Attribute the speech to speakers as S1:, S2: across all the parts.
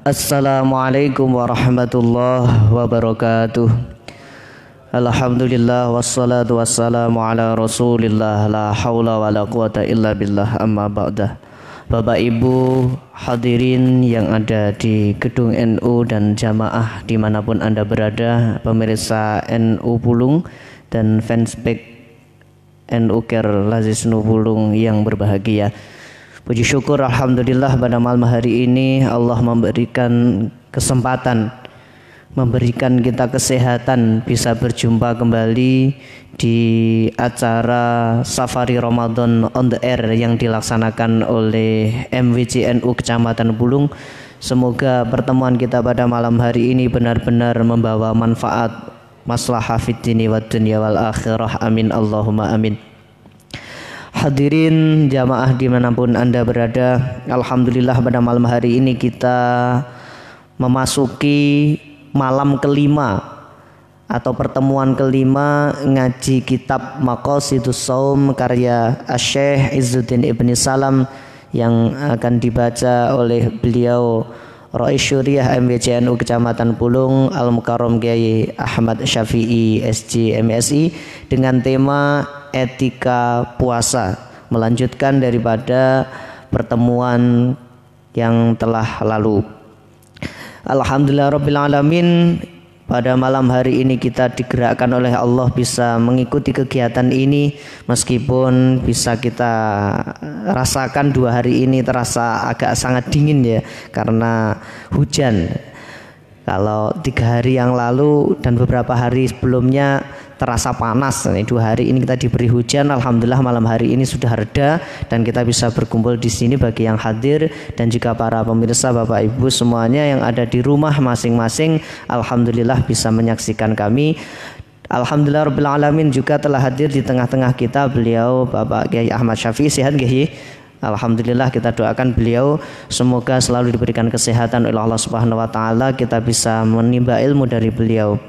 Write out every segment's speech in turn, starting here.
S1: Assalamualaikum warahmatullahi wabarakatuh. Alhamdulillah wassalatu wassalamu ala rasulillah la hawla wa la quwata illa billah amma ba'dah. Bapak Ibu hadirin yang ada di gedung NU dan jamaah dimanapun Anda berada, pemirsa NU Pulung dan fanspage NU Care Lazisnu Pulung yang berbahagia. Puji syukur alhamdulillah pada malam hari ini Allah memberikan kesempatan, memberikan kita kesehatan bisa berjumpa kembali di acara Safari Ramadan on the Air yang dilaksanakan oleh MWC NU Kecamatan Pulung. Semoga pertemuan kita pada malam hari ini benar-benar membawa manfaat, maslahah fid dini wad dunya wal akhirah. Amin Allahumma amin. Hadirin jamaah dimanapun Anda berada, alhamdulillah pada malam hari ini kita memasuki malam kelima atau pertemuan kelima ngaji kitab Maqasidus Shaum karya Asy-Syaikh Izzuddin Ibni Salam yang akan dibaca oleh beliau Rais Syuriah MWC NU Kecamatan Pulung Al-Mukarram Kiai Ahmad Syafi'i SG MSI dengan tema etika puasa, melanjutkan daripada pertemuan yang telah lalu. Alhamdulillah Rabbil Alamin, pada malam hari ini kita digerakkan oleh Allah bisa mengikuti kegiatan ini, meskipun bisa kita rasakan 2 hari ini terasa agak sangat dingin ya karena hujan. Kalau 3 hari yang lalu dan beberapa hari sebelumnya terasa panas. 2 hari ini kita diberi hujan. Alhamdulillah malam hari ini sudah reda dan kita bisa berkumpul di sini bagi yang hadir dan juga para pemirsa Bapak Ibu semuanya yang ada di rumah masing-masing. Alhamdulillah bisa menyaksikan kami. Alhamdulillah Rabbil Alamin juga telah hadir di tengah-tengah kita beliau Bapak Kiai Ahmad Syafi'i. Sehat nggih? Alhamdulillah, kita doakan beliau semoga selalu diberikan kesehatan oleh Allah Subhanahu wa taala, kita bisa menimba ilmu dari beliau.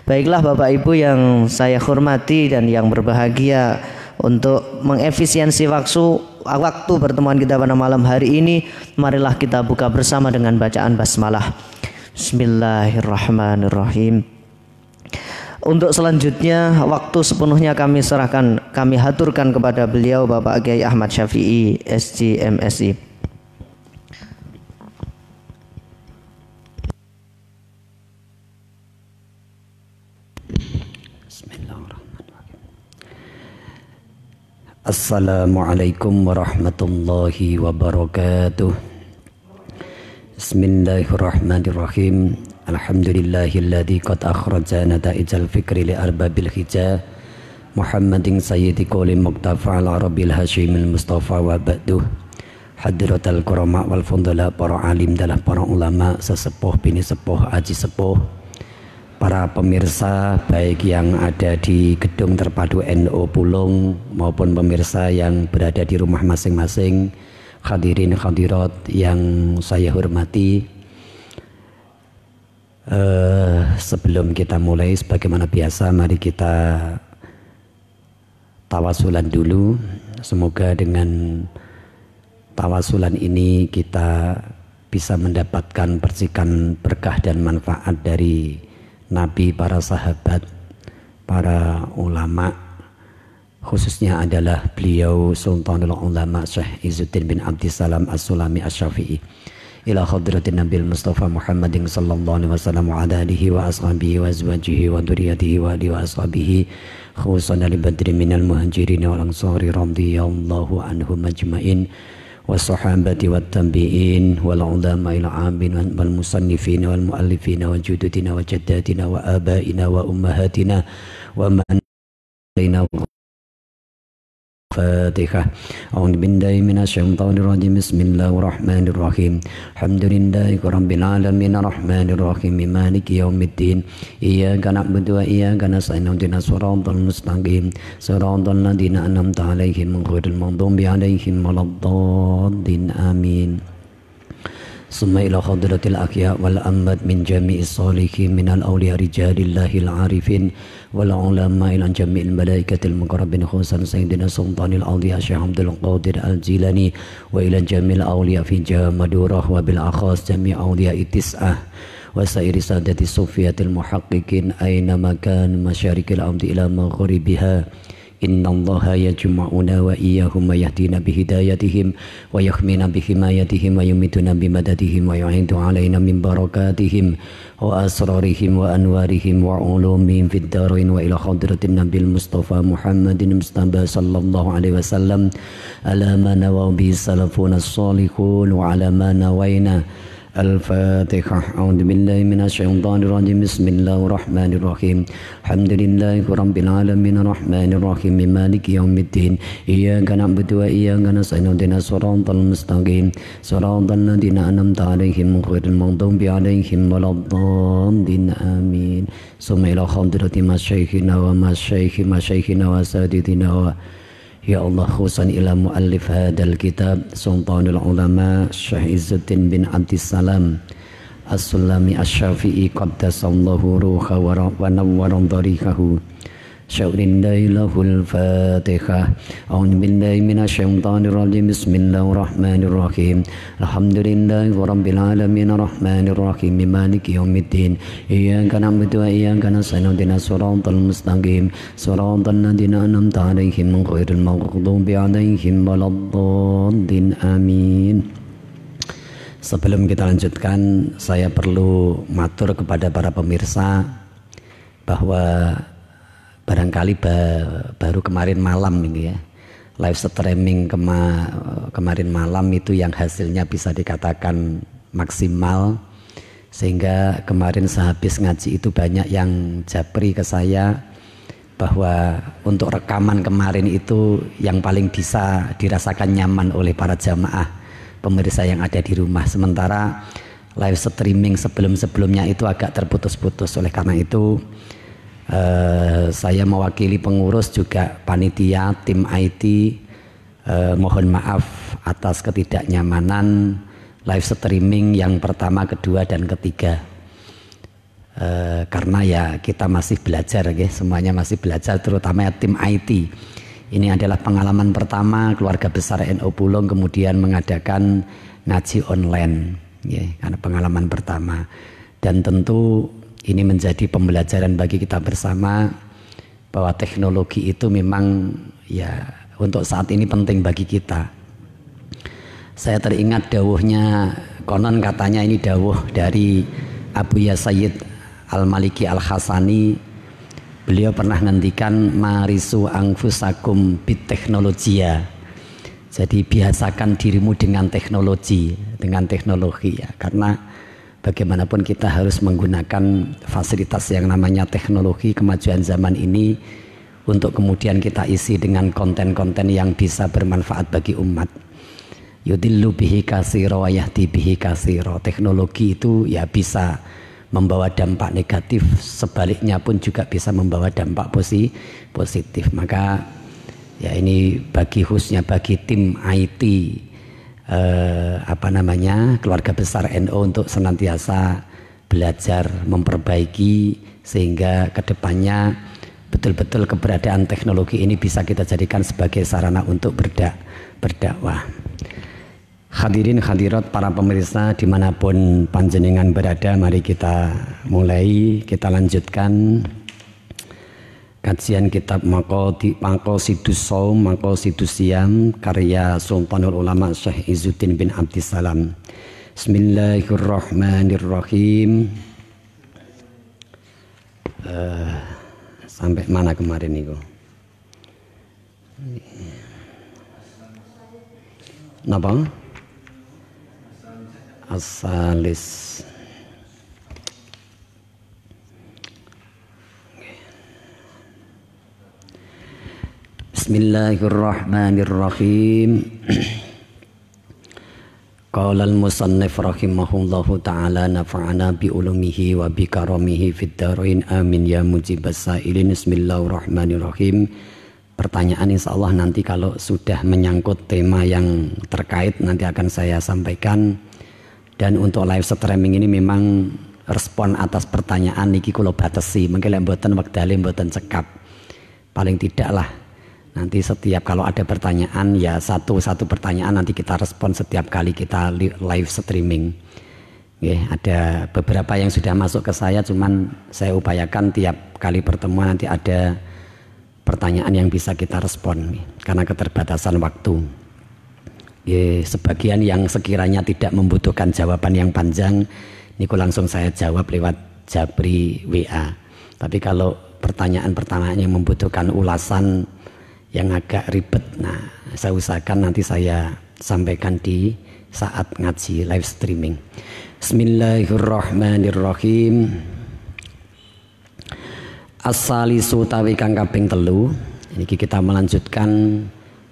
S1: Baiklah Bapak Ibu yang saya hormati dan yang berbahagia, untuk mengefisiensi waktu pertemuan kita pada malam hari ini, marilah kita buka bersama dengan bacaan basmalah. Bismillahirrahmanirrahim. Untuk selanjutnya waktu sepenuhnya kami serahkan, kami haturkan kepada beliau Bapak Kiai Ahmad Syafi'i SG MSI. Bismillahirrahmanirrahim. Assalamualaikum warahmatullahi wabarakatuh. Bismillahirrahmanirrahim. Alhamdulillahilladzi qad akhraja nata'ijal fikri li arbabil hija Muhammadin sayyidi qawli muqtafa al-arabil hashimil mustafa wa ba'duh. Hadratal kurama wal fudala, para alim dalah para ulama, sesepuh bini sepuh aji sepuh, para pemirsa baik yang ada di gedung terpadu NU Pulung maupun pemirsa yang berada di rumah masing-masing, hadirin hadirat yang saya hormati. Sebelum kita mulai, sebagaimana biasa, mari kita tawasulan dulu. Semoga dengan tawasulan ini kita bisa mendapatkan percikan berkah dan manfaat dari Nabi, para sahabat, para ulama, khususnya adalah beliau Sultanul Ulama Syekh Izzuddin bin Abdissalam As-Sulami Asy-Syafi'i. Ila hadratin Nabil Mustafa Muhammadin sallallahu alaihi wasallam wa ala alihi wa ashabihi wa azwajihi wa dzurriyyatihi wa alihi wa ashabihi khususan li badri minal muhajirin wal ansari radhiyallahu anhum ajmain was sahabati wat tabi'in wal ulama ila amin wal musannifin wal muallifin wa judutina wa jaddatina wa abaina wa ummahatina wa man lana Fatihah. A'udzu billahi minasyaitonir rajim. Bismillahirrahmanirrahim. Alhamdulillahi rabbil alamin arrahmanir rahim maliki yaumiddin. Iyyaka na'budu wa iyyaka nasta'in. Ihdinas siratal mustaqim. Siratal ladzina an'amta 'alaihim ghairil maghdubi 'alaihim waladdallin. Amin.
S2: ثم إلى حضرة الأحياء والأموات من جميع الصالحين من الأولياء رجال الله العارفين والعلماء إلى جميع الملائكة المقربين خصوصا سيدنا سلطان الأولياء الشيخ عبد القادر الجيلاني وإلى جميع الأولياء في جامدورة وبالأخص جميع أولياء التسعة وسائر سادة الصوفية المحققين أينما كان مشارق الأرض إلى مغربها إن الله يجمعنا وإياهم ويهدينا بهدايتهم ويحمينا بحمايتهم ويميتنا بمددهم ويعيد علينا من بركاتهم وأسرارهم وأنوارهم وعلومهم في الدارين وإلى حضرة النبي المصطفى محمد المصطفى صلى الله عليه وسلم على ما نوى به السلفون الصالحون وعلى ما نوينا. الفاتحة. أعوذ بالله من الشيطان الرجيم. بسم الله الرحمن الرحيم. الحمد لله رب العالمين الرحمن الرحيم مالك يوم الدين إياك نعبد وإياك نستعين اهدنا الصراط المستقيم صراط الذين أنعمت عليهم غير المغضوب عليهم ولا الضالين آمين. ثم إلى حضرة مشايخنا ومشايخنا وسادتنا يا الله خصوصا إلى مؤلف هذا الكتاب سلطان العلماء الشيخ عز الدين بن عبد السلام السلمي الشافعي قدس الله روحه ونور ضريحه شعر له الفاتحة. أعوذ بالله من الشيطان الرجيم. بسم الله الرحمن الرحيم. الحمد لله رب العالمين الرحمن الرحيم مالك يوم الدين إياك نعبد وإياك نستعين اهدنا الصراط المستقيم صراط الذين أنعمت عليهم غير المغضوب عليهم ولا الضالين آمين. Sebelum kita lanjutkan, saya perlu matur kepada para pemirsa bahwa barangkali baru kemarin malam ini ya, live streaming kemarin malam itu yang hasilnya bisa dikatakan maksimal, sehingga kemarin sehabis ngaji itu banyak yang japri ke saya bahwa untuk rekaman kemarin itu yang paling bisa dirasakan nyaman oleh para jamaah pemirsa yang ada di rumah, sementara live streaming sebelumnya itu agak terputus-putus. Oleh karena itu saya mewakili pengurus juga panitia tim IT mohon maaf atas ketidaknyamanan live streaming yang pertama, kedua dan ketiga, karena ya kita masih belajar ya, semuanya masih belajar, terutama ya tim IT. Ini adalah pengalaman pertama keluarga besar NU Pulung kemudian mengadakan ngaji online ya, karena pengalaman pertama, dan tentu ini menjadi pembelajaran bagi kita bersama bahwa teknologi itu memang ya untuk saat ini penting bagi kita. Saya teringat dawuhnya, konon katanya ini dawuh dari Abu Ya Sayyid Al-Maliki Al-Hasani. Beliau pernah ngendikan marisu anfusakum bit teknologia. Jadi biasakan dirimu dengan teknologi ya, karena bagaimanapun kita harus menggunakan fasilitas yang namanya teknologi kemajuan zaman ini untuk kemudian kita isi dengan konten-konten yang bisa bermanfaat bagi umat. Yudillu bihi katsira wa yahdi bihi katsira. Teknologi itu ya bisa membawa dampak negatif, sebaliknya pun juga bisa membawa dampak positif. Maka ya ini khususnya bagi tim IT keluarga besar NU untuk senantiasa belajar memperbaiki sehingga kedepannya betul-betul keberadaan teknologi ini bisa kita jadikan sebagai sarana untuk berdakwah. Hadirin hadirat para pemirsa dimanapun panjenengan berada, mari kita mulai, kita lanjutkan kajian kitab Maqasidus Shaum, Maqasidus Siyam karya Sultanul Ulama Syekh Izzuddin bin Abdissalam. Bismillahirrahmanirrahim. Sampai mana kemarin itu? Napa? As-salis. Bismillahirrahmanirrahim. Qala al-musannif rahimahullahu ta'ala nafa'ana bi ulumihi wa bi karamihi fid dharain amin ya mujibas sa'ilin. Bismillahirrahmanirrahim. Pertanyaan insyaallah nanti kalau sudah menyangkut tema yang terkait nanti akan saya sampaikan. Dan untuk live streaming ini memang respon atas pertanyaan niki kula batesi, mengki lek mboten wektale mboten cekap. Paling tidak lah nanti setiap kalau ada pertanyaan ya satu pertanyaan nanti kita respon setiap kali kita live streaming. Ada beberapa yang sudah masuk ke saya, cuman saya upayakan tiap kali pertemuan nanti ada pertanyaan yang bisa kita respon karena keterbatasan waktu. Sebagian yang sekiranya tidak membutuhkan jawaban yang panjang, niku langsung saya jawab lewat Jabri WA. Tapi kalau pertanyaan-pertanyaan yang membutuhkan ulasan yang agak ribet, nah saya usahakan nanti saya sampaikan di saat ngaji live streaming. Bismillahirrahmanirrahim. As-salisu tawi kang kaping 3. Ini kita melanjutkan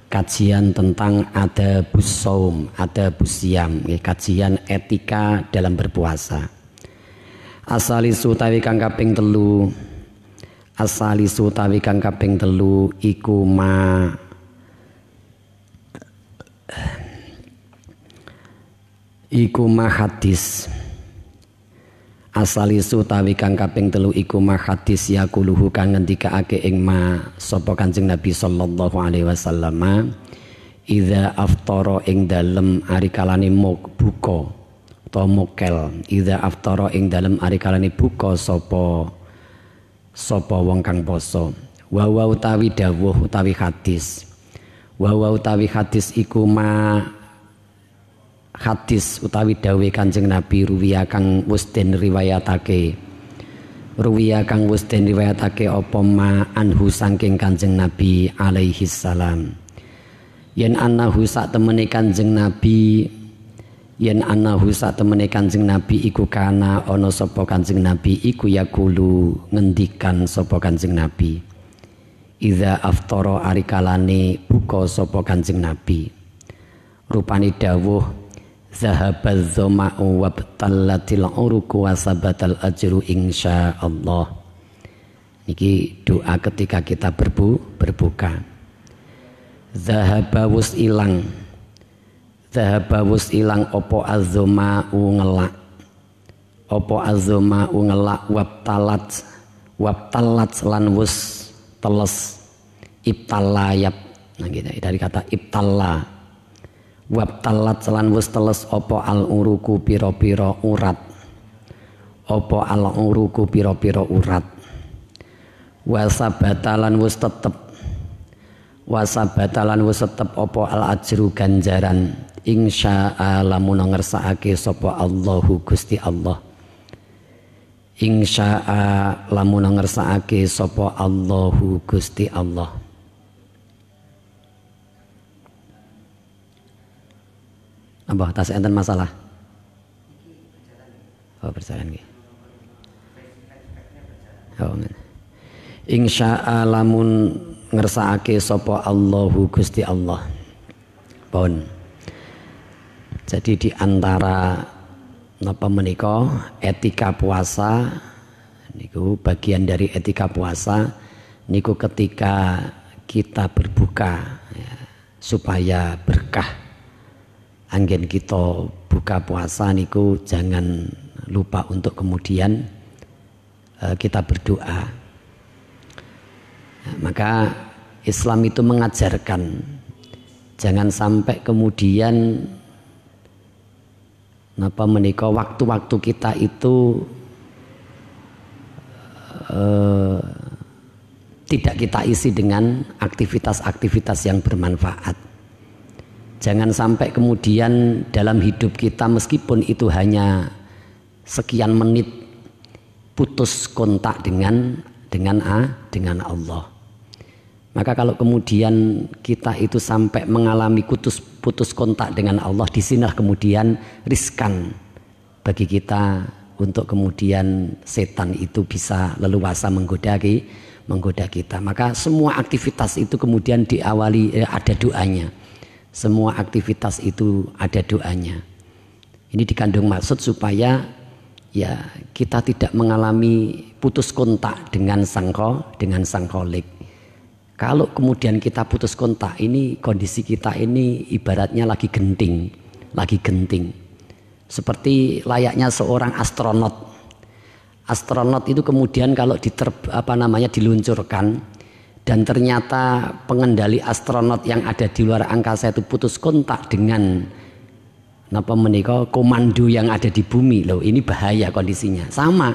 S2: kajian tentang adabus shaum, adabus siyam, kajian etika dalam berpuasa. As-salisu tawi kang kaping 3. As-salisu tawi kang kaping 3 iku ma hadis. Asalisu tawi kang kaping 3 iku ma hadis yaquluhu kang ngendikaake ing ma sapa Kanjeng Nabi sallallahu alaihi wasallam idza aftara ing dalem ari kalane buka utawa mokel, idza aftara ing dalem ari kalane buka sapa wong kang poso. Wa utawi dawuh utawi hadis. Wa utawi hadis iku ma hadis utawi dawe Kanjeng Nabi ruwiya kang wis den riwayatake apa ma anhu saking Kanjeng Nabi alaihi salam yen anahu sak temene Kanjeng Nabi iku kana ana sapa Kanjeng Nabi iku yaqulu ngendikan sapa Kanjeng Nabi idza aftara ari kalane buka sapa Kanjeng Nabi rupane dawuh zahabaz zama'u wabtallatil uruku wa sabatal ajru insyaallah. Niki doa ketika kita berbuka. Zahaba wus ilang opo azoma'u ngelak wabtalat lan wus teles ibtalayab. Nah gitu dari kata ibtalla. Wabtalat lan wis teles apa al uruku pira-pira urat. Wasabatalan wis tetep apa al ajru ganjaran insya'a lamun ngersakake sapa Allahu Gusti Allah. Insya'a lamun ngersakake sapa Allahu Gusti Allah. Apa tas enten masalah? Oh berjalan nggih. Oh men. Insya'a lamun ngersakake sapa Allahu Gusti Allah. Pun. Jadi di antara napa menika etika puasa niku bagian dari etika puasa niku ketika kita berbuka ya, supaya berkah. Anggen kita buka puasa niku jangan lupa untuk kemudian kita berdoa. Maka Islam itu mengajarkan jangan sampai kemudian napa menika waktu-waktu kita itu tidak kita isi dengan aktivitas-aktivitas yang bermanfaat. Jangan sampai kemudian dalam hidup kita meskipun itu hanya sekian menit putus kontak dengan Allah. Maka kalau kemudian kita itu sampai mengalami putus kontak dengan Allah, di sinilah kemudian riskan bagi kita untuk kemudian setan itu bisa leluasa menggoda kita. Maka semua aktivitas itu kemudian diawali ada doanya. Semua aktivitas itu ada doanya. Ini dikandung maksud supaya ya kita tidak mengalami putus kontak dengan sang Khalik. Kalau kemudian kita putus kontak, ini kondisi kita ini ibaratnya lagi genting. seperti layaknya seorang astronot. Astronot itu kemudian kalau diluncurkan dan ternyata pengendali astronot yang ada di luar angkasa itu putus kontak dengan komando yang ada di bumi, loh ini bahaya kondisinya. Sama,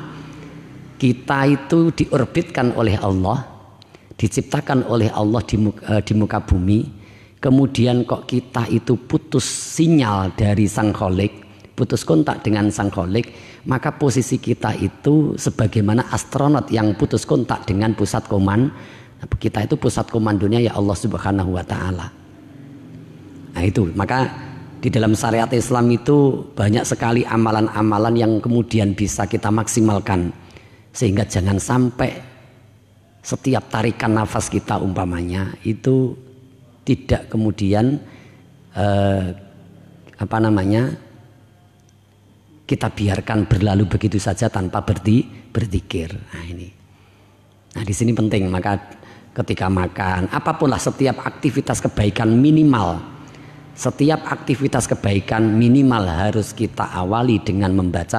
S2: kita itu diorbitkan oleh Allah, diciptakan oleh Allah di muka bumi, kemudian kok kita itu putus sinyal dari Sang Kholik, putus kontak dengan Sang Kholik, maka posisi kita itu sebagaimana astronot yang putus kontak dengan pusat komando. Kita itu pusat komandonya ya Allah Subhanahu wa taala. Nah itu, maka di dalam syariat Islam itu banyak sekali amalan-amalan yang kemudian bisa kita maksimalkan, sehingga jangan sampai setiap tarikan nafas kita umpamanya itu tidak kemudian kita biarkan berlalu begitu saja tanpa berzikir. Nah ini. Nah di sini penting, maka ketika makan, apapun lah, setiap aktivitas kebaikan minimal, harus kita awali dengan membaca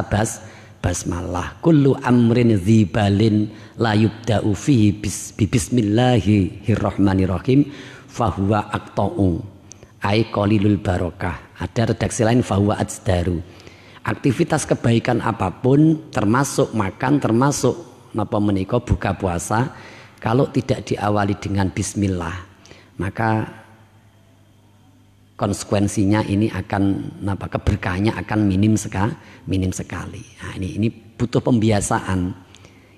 S2: basmalah. Kullu amrin dzibalin la yubda'u fihi bismillahirrahmanirrahim fahuwa aqta'u ay qalilul barakah. Ada redaksi lain fahuwa ajdaru. Aktivitas kebaikan apapun termasuk makan, termasuk buka puasa, kalau tidak diawali dengan bismillah, maka konsekuensinya ini akan keberkahannya akan minim sekali. Nah, ini butuh pembiasaan.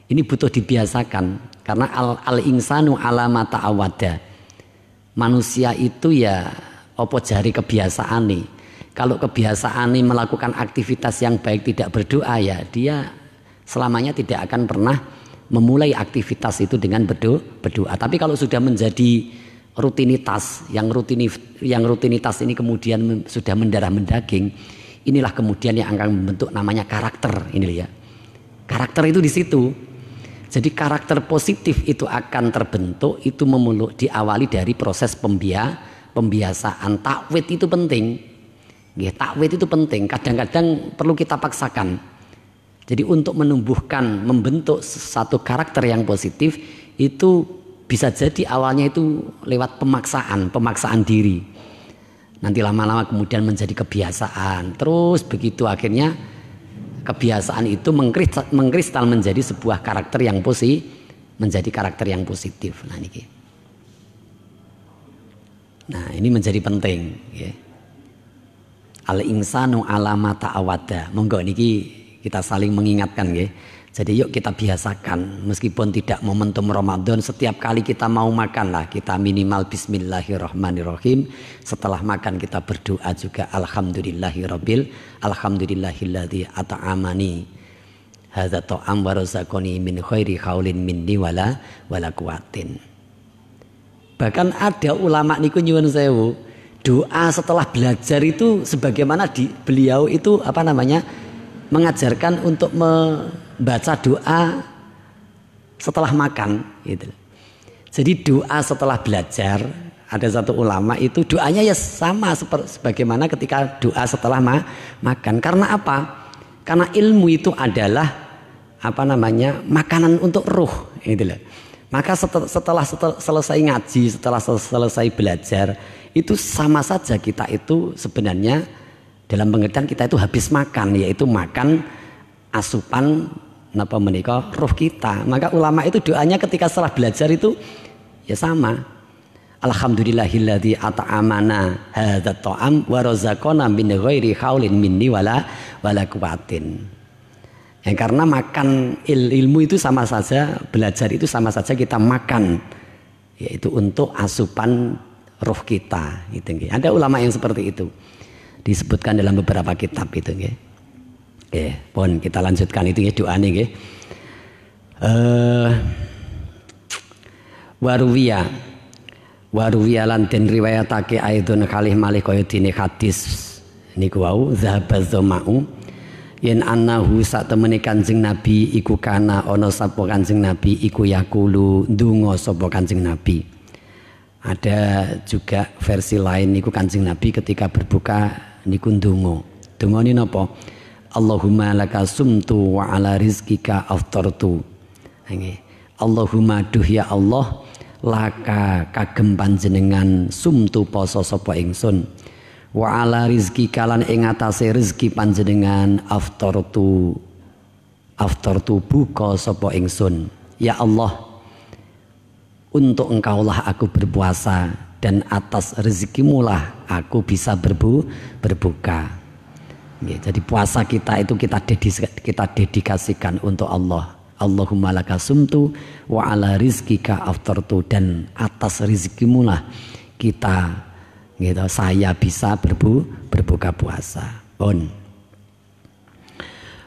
S2: Ini butuh dibiasakan karena al insanu ala ma ta'awada. Manusia itu ya opo jari kebiasaan nih. Kalau kebiasaan nih melakukan aktivitas yang baik tidak berdoa, ya dia selamanya tidak akan pernah memulai aktivitas itu dengan berdoa. Tapi kalau sudah menjadi rutinitas, yang rutinitas ini kemudian sudah mendarah mendaging, inilah kemudian yang akan membentuk namanya karakter. Ini ya, karakter itu di situ. Jadi karakter positif itu akan terbentuk, itu diawali dari proses pembiasaan. Takwid itu penting. Ya, takwid itu penting. Kadang-kadang perlu kita paksakan. Jadi untuk membentuk satu karakter yang positif itu bisa jadi awalnya itu lewat pemaksaan diri. Nanti lama-lama kemudian menjadi kebiasaan. Terus begitu akhirnya kebiasaan itu mengkristal menjadi sebuah karakter yang positif. Nah, ini menjadi penting. Ya. Al insanu ala ma ta'awada. Monggo niki kita saling mengingatkan ya. Jadi yuk kita biasakan, meskipun tidak momentum Ramadan, setiap kali kita mau makan lah kita minimal bismillahirrahmanirrahim. Setelah makan kita berdoa juga alhamdulillahilladzi at'amani hadza ta'am wa razaqani min khairi haulin minni wala quwatin. Bahkan ada ulama niku nyuwun sewu, doa setelah belajar itu sebagaimana beliau itu mengajarkan untuk membaca doa setelah makan gitu. Jadi doa setelah belajar, ada satu ulama itu doanya ya sama sebagaimana ketika doa setelah makan. Karena apa? Karena ilmu itu adalah makanan untuk ruh gitu loh. Maka setelah selesai ngaji, setelah selesai belajar, itu sama saja kita itu sebenarnya dalam pengertian kita itu habis makan, yaitu makan asupan ruh kita. Maka ulama itu doanya ketika setelah belajar itu ya sama. Alhamdulillahilladzi at'amana hadzal ta'am wa razaqana min ghairi haulin minni wala quwatin. Ya, karena makan ilmu itu sama saja, belajar itu sama saja kita makan, yaitu untuk asupan roh kita gitu. Ada ulama yang seperti itu disebutkan dalam beberapa kitab itu nggih. Pun kita lanjutkan itu nggih doane nggih. Waruwiya lan den riwayatake aidun kalih malih kaya dene hadis niku wau zahabaz zama'u yen annahu sak temene Kanjeng Nabi iku kana ana sapa Kanjeng Nabi iku yaqulu ndonga sapa Kanjeng Nabi. Ada juga versi lain niku Kanjeng Nabi ketika berbuka niku ndonga. Dungane napa? Allahumma laka sumtu wa ala rizkika aftartu. Nggih. Allahumma duh ya Allah, laka kagem panjenengan sumtu poso sapa ingsun. Wa ala rizkika lan ing atase rezeki panjenengan aftartu buka sapa ingsun. Ya Allah, untuk engkaulah aku berpuasa dan atas rezekimulah aku bisa berbuka. Jadi puasa kita itu kita dedikasikan untuk Allah. Allahumma laka sumtu wa ala rizkika aftartu, dan atas rezekimulah kita gitu, saya bisa berbuka puasa.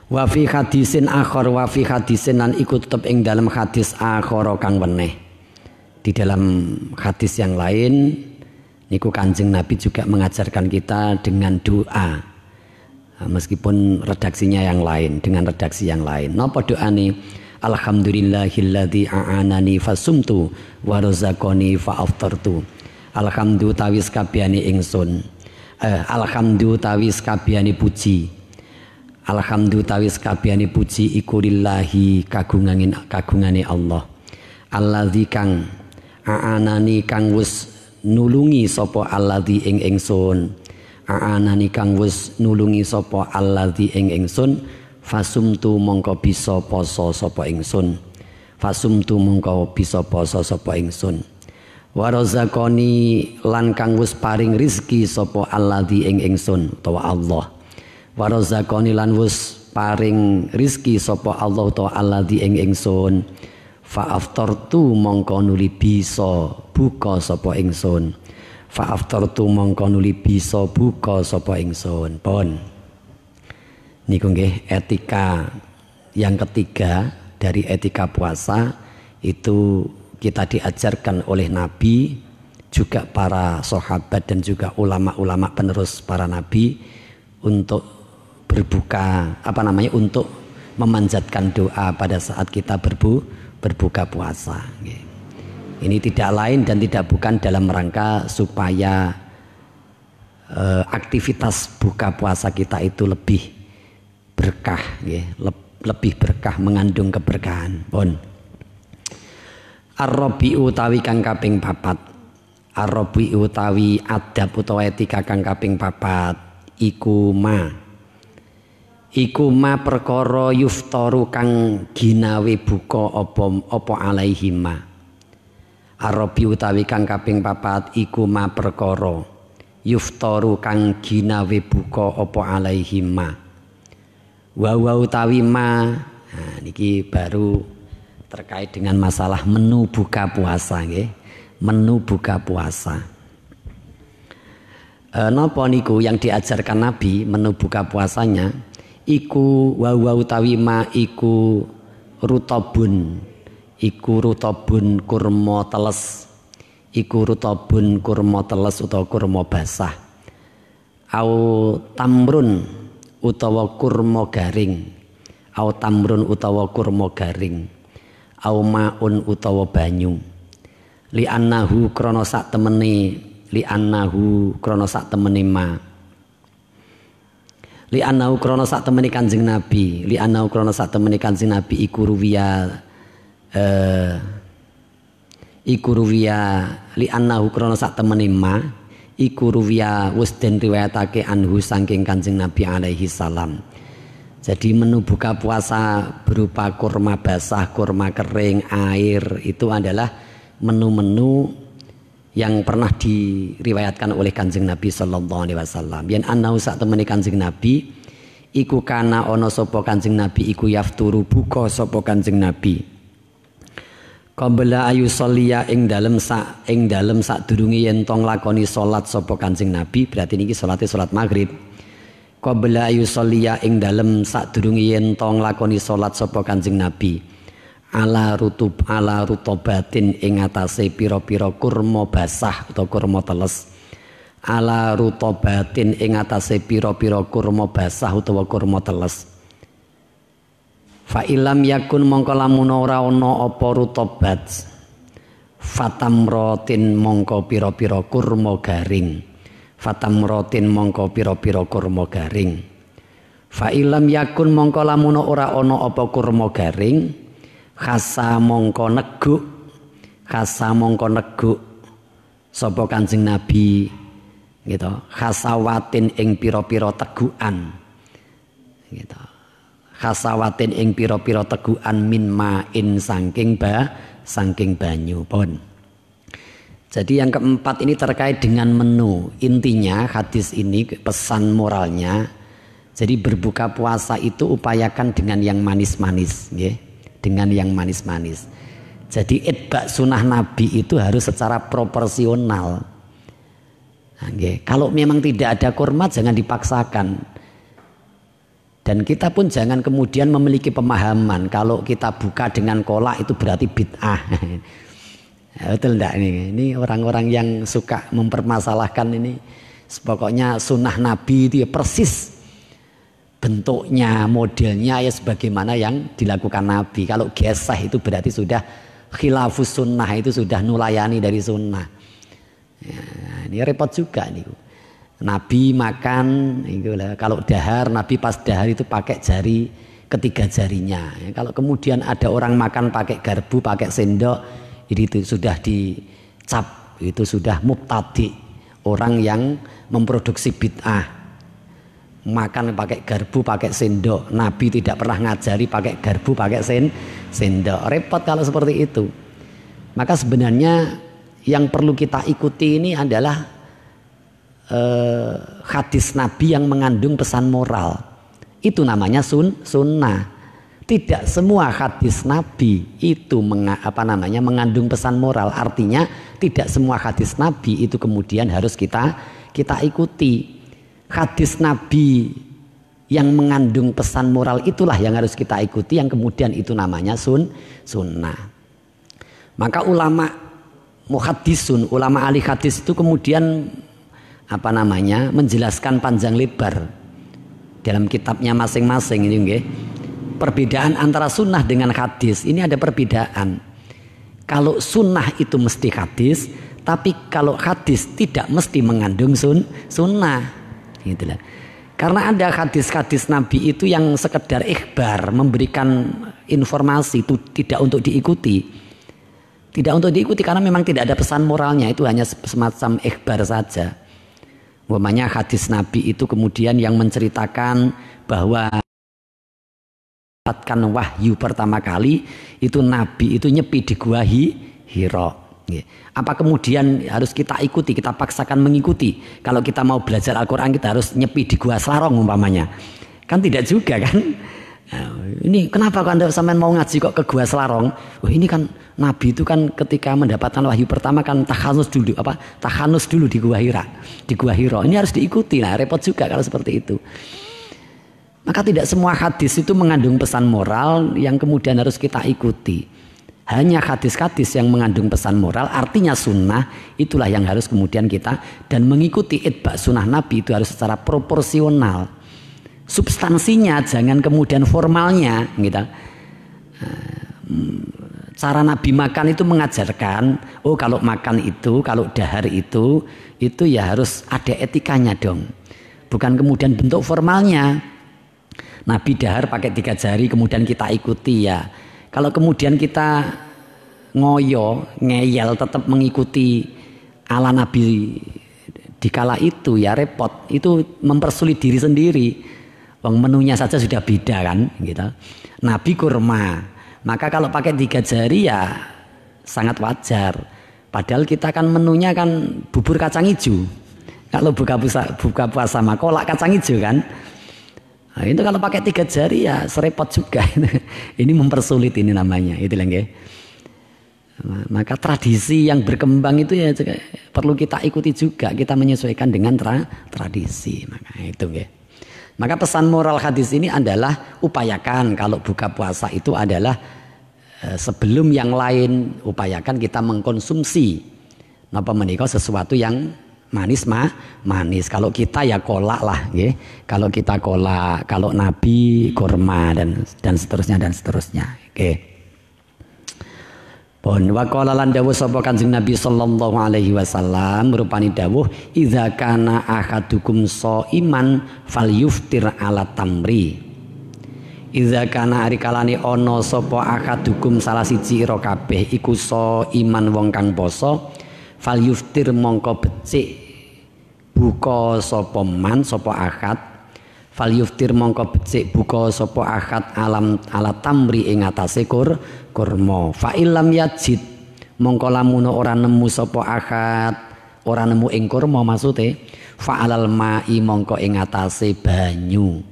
S2: Wa fi hadisin akhar, wa fi hadisin lan iku tetep ing dalam hadis akhar kang weneh. Di dalam hadis yang lain niku Kanjeng Nabi juga mengajarkan kita dengan doa. Meskipun redaksinya yang lain, dengan redaksi yang lain. Napa doane? Alhamdulillahilladzi a'anani fasumtu wa razaqani fa aftartu. Alhamdu tawis kabehane ingsun. Alhamdu tawis kabehane puji. Alhamdu tawis kabehane puji iku lillahi kagungane Allah. Alladzi kang a'anani kang wis nulungi sapa alladzi ing ingsun. A'anani kang wis nulungi sapa alladzi ing ingsun. Fasumtu mongko bisa poso sapa ingsun. Fasumtu mongko bisa poso sapa ingsun. Wa razaqani lan kang wis paring rezeki sapa alladzi ing ingsun utawa Allah. Wa razaqani lan wis paring rezeki sapa Allah utawa alladzi ing ingsun. Fa aftartu mongko nuli bisa buka sapa ingsun. Fa aftartu mongko nuli bisa buka sapa ingsun. Pun niku nggih etika yang ketiga dari etika puasa, itu kita diajarkan oleh Nabi, juga para sahabat dan juga ulama-ulama penerus para nabi untuk berbuka untuk memanjatkan doa pada saat kita berbuka puasa. Ini tidak lain dan tidak bukan dalam rangka supaya aktivitas buka puasa kita itu lebih berkah, lebih berkah, mengandung keberkahan. Ar-Rabi'u utawi kang kaping 4. Ar-Rabi'u utawi adab utawa etika kang kaping 4 iku ma perkara yuftaru kang ginawe buka apa alaihima. Ar-Rabi'u utawi kang kaping 4 iku ma perkara yuftaru kang ginawe buka apa alaihima. Wa utawi ma, nah niki baru terkait dengan masalah menu buka puasa nggih. Menu buka puasa. Napa niku yang diajarkan Nabi menu buka puasanya iku wa utawi ma iku rutabun. Iku rutabun kurma teles. Iku rutabun kurma teles utawa kurma basah. Au tamrun utawa kurma garing, au tamrun utawa kurma garing, au maun utawa banyu. Li annahu krana sak temene ma. Li annahu krana sak temene Kanjeng Nabi, li annahu krana sak temene Kanjeng Nabi iku ruwiya li annahu krana sak temene ma iku ruwiya wis den riwayatake anhu saking Kanjeng Nabi alaihi salam. Jadi menu buka puasa berupa kurma basah, kurma kering, air, itu adalah menu-menu yang pernah diriwayatkan oleh Kanjeng Nabi sallallahu alaihi wasallam. Yen annahu sak temene Kanjeng Nabi iku kana ana sapa Kanjeng Nabi iku yafturu buka sapa Kanjeng Nabi. Qabla ayu sholia ing dalem sadurunge yen tong lakoni salat sapa Kanjeng Nabi, berarti niki salate salat maghrib. Qabla ayu sholia ing dalem sadurunge yen tong lakoni salat sapa Kanjeng Nabi. Ala rutobatin ing atase pira-pira kurma basah utawa kurma teles. Ala rutobatin ing atase pira-pira kurma basah utawa kurma teles. Fa ilam yakun mongko lamun ora ana apa rutobat, fatamrotin mongko pira-pira kurma garing. Fatamrotin mongko pira-pira kurma garing. Fa ilam yakun mongko lamun ora ana apa kurma garing khasa mongko neguk sapa Kanjeng Nabi gitu khasawatin ing pira-pira tegukan gitu khasawatin ing pira-pira tegukan min ma'in saking banyu pun. Jadi yang keempat ini terkait dengan menu. Intinya hadis ini pesan moralnya, jadi berbuka puasa itu upayakan dengan yang manis-manis ya. Dengan yang manis-manis. Jadi itba sunnah Nabi itu harus secara proporsional. Nah, kalau memang tidak ada kurma jangan dipaksakan. Dan kita pun jangan kemudian memiliki pemahaman kalau kita buka dengan kolak itu berarti bid'ah. Betul enggak ini? Ini orang-orang yang suka mempermasalahkan ini. Pokoknya sunnah Nabi itu ya persis bentuknya, modelnya ya sebagaimana yang dilakukan Nabi. Kalau gesah itu berarti sudah khilafus sunnah, itu sudah nulayani dari sunnah. Ya, ini repot juga nih. Nabi makan, kalau dahar Nabi pas dahar itu pakai jari ketiga jarinya. Ya, kalau kemudian ada orang makan pakai garpu, pakai sendok, itu sudah dicap, itu sudah mubtadi, orang yang memproduksi bid'ah. Makan pakai garpu, pakai sendok. Nabi tidak pernah ngajari pakai garpu, pakai sendok. Repot kalau seperti itu. Maka sebenarnya yang perlu kita ikuti ini adalah hadis Nabi yang mengandung pesan moral. Itu namanya sunnah. Tidak semua hadis Nabi itu mengandung pesan moral. Artinya tidak semua hadis Nabi itu kemudian harus kita ikuti. Hadis Nabi yang mengandung pesan moral itulah yang harus kita ikuti, yang kemudian itu namanya sunnah. Maka ulama muhaddisun, ulama ahli hadis itu kemudian menjelaskan panjang lebar dalam kitabnya masing-masing ini nggih. Perbedaan antara sunnah dengan hadis ini ada perbedaan. Kalau sunnah itu mesti hadis, tapi kalau hadis tidak mesti mengandung sunnah. Gitulah. Karena ada hadis-hadis Nabi itu yang sekedar ikhbar, memberikan informasi, itu tidak untuk diikuti. Tidak untuk diikuti karena memang tidak ada pesan moralnya, itu hanya semacam ikhbar saja. Umpamanya hadis Nabi itu kemudian yang menceritakan bahwa mendapatkan wahyu pertama kali itu Nabi itu nyepi di Gua Hira. Apa kemudian harus kita ikuti, kita paksakan mengikuti? Kalau kita mau belajar Al-Quran kita harus nyepi di Gua Selarong umpamanya. Kan tidak juga kan? Nah, ini kenapa Anda sampai mau ngaji kok ke Gua Selarong? Oh, ini kan Nabi itu kan ketika mendapatkan wahyu pertama kan tahanus dulu di Gua Hira. Di Gua Hira. Ini harus diikuti. Nah, repot juga kalau seperti itu. Maka tidak semua hadis itu mengandung pesan moral yang kemudian harus kita ikuti. Hanya hadis-hadis yang mengandung pesan moral, artinya sunnah, itulah yang harus kemudian kita, dan mengikuti itba sunnah Nabi itu harus secara proporsional. Substansinya jangan kemudian formalnya gitu. Cara Nabi makan itu mengajarkan, oh kalau makan itu, kalau dahar itu ya harus ada etikanya dong. Bukan kemudian bentuk formalnya. Nabi dahar pakai 3 jari kemudian kita ikuti ya. Kalau kemudian kita ngeyel tetap mengikuti ala Nabi di kala itu ya repot. Itu mempersulit diri sendiri. Menunya saja sudah beda kan gitu. Nabi kurma. Maka kalau pakai 3 jari ya sangat wajar. Padahal kita kan menunya kan bubur kacang hijau. Kalau buka puasa mah kolak kacang hijau kan. Nah, itu kalau pakai 3 jari ya serepot juga. Ini mempersulit ini namanya. Itu lah nggih. Maka tradisi yang berkembang itu ya perlu kita ikuti juga. Kita menyesuaikan dengan tradisi. Maka itu nggih. Maka pesan moral hadis ini adalah upayakan kalau buka puasa itu adalah sebelum yang lain upayakan kita mengkonsumsi napa menika sesuatu yang manis manis. Kalau kita ya kolak lah, ya. Kalau kita kolak, kalau Nabi kurma dan seterusnya dan seterusnya. Oke. Pun wa qala lan dawuh sapa Kanjeng Nabi sallallahu alaihi wasallam rupani dawuh idza kana ahadukum shaiman falyuftir ala tamri. Idza kana ari kalane ana sapa ahadukum salah siji ira kabeh iku shaiman wong kang poso falyuftir mongko becik buka sapa man sapa ahad falyuftir mongko becik buka sapa ahad ala tamri ing atase kurma fa illam yajid mongko lamun ora nemu sapa ahad ora nemu ing kurma maksude fa alal mai mongko ing atase banyu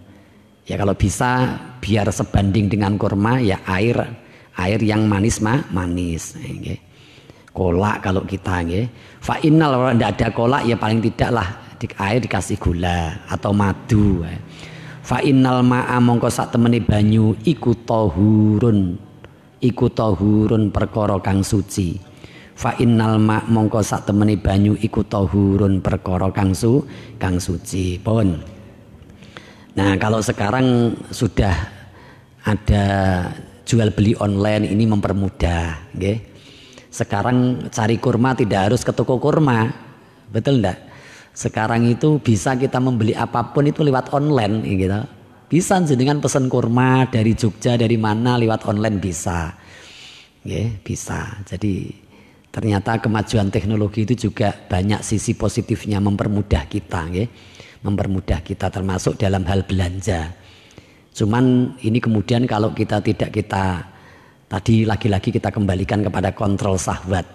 S2: ya kalau bisa biar sebanding dengan kurma ya air yang manis manis nggih kolak kalau kita nggih fa innal kalau tidak ada kolak ya paling tidaklah air dikasih gula atau madu fa innal ma'a mongko sak temene banyu iku tahurun perkara kang suci fa innal ma' mongko sak temene banyu iku tahurun perkara kang suci pun. Nah kalau sekarang sudah ada jual beli online ini mempermudah nggih. Sekarang cari kurma tidak harus ke toko kurma, betul enggak? Sekarang itu bisa kita membeli apapun itu lewat online gitu. Bisa dengan pesan kurma dari Jogja dari mana lewat online bisa. Bisa. Jadi ternyata kemajuan teknologi itu juga banyak sisi positifnya mempermudah kita mempermudah kita termasuk dalam hal belanja. Cuman ini kemudian kalau kita tadi lagi-lagi kita kembalikan kepada kontrol syahwat.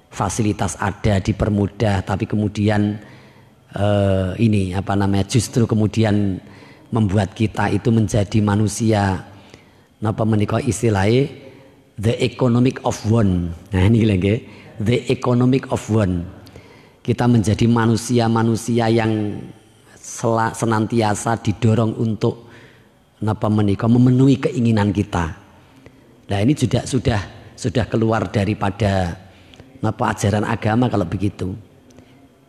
S2: Fasilitas ada dipermudah tapi kemudian justru kemudian membuat kita itu menjadi manusia napa menika istilahnya the economic of one. Nah ini lagi the economic of one. Kita menjadi manusia-manusia yang senantiasa didorong untuk napa menika memenuhi keinginan kita. Nah ini juga sudah keluar daripada ajaran agama kalau begitu.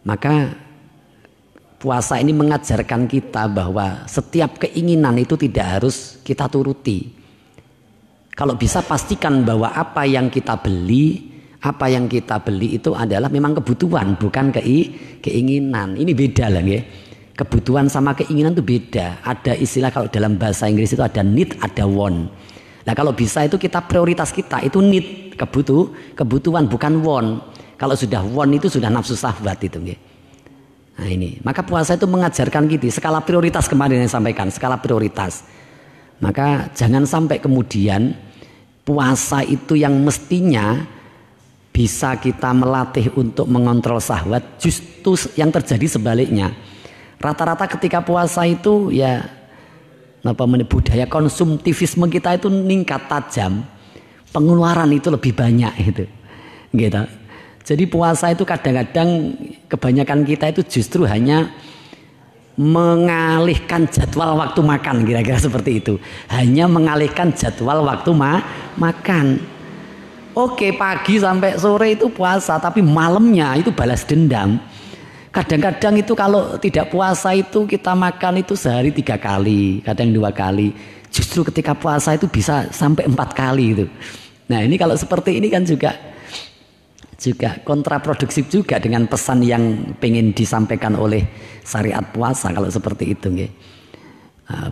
S2: Maka puasa ini mengajarkan kita bahwa setiap keinginan itu tidak harus kita turuti. Kalau bisa pastikan bahwa apa yang kita beli itu adalah memang kebutuhan, bukan keinginan. Ini beda lah ya. Kebutuhan sama keinginan itu beda. Ada istilah kalau dalam bahasa Inggris itu ada need, ada want. Nah kalau bisa itu kita prioritas kita itu need, kebutuhan bukan want. Kalau sudah want itu sudah nafsu syahwat itu ya. Nah ini, maka puasa itu mengajarkan gitu, skala prioritas kemarin yang sampaikan, skala prioritas. Maka jangan sampai kemudian puasa itu yang mestinya bisa kita melatih untuk mengontrol syahwat, justru yang terjadi sebaliknya. Rata-rata ketika puasa itu ya budaya konsumtivisme kita itu meningkat tajam, pengeluaran itu lebih banyak gitu. Jadi puasa itu kadang-kadang kebanyakan kita itu justru hanya mengalihkan jadwal waktu makan, kira-kira seperti itu. Hanya mengalihkan jadwal waktu makan. Oke, pagi sampai sore itu puasa, tapi malamnya itu balas dendam. Kadang-kadang itu kalau tidak puasa itu kita makan itu sehari 3 kali, kadang 2 kali. Justru ketika puasa itu bisa sampai 4 kali itu. Nah ini kalau seperti ini kan juga kontraproduktif juga dengan pesan yang pengen disampaikan oleh syariat puasa kalau seperti itu nggih.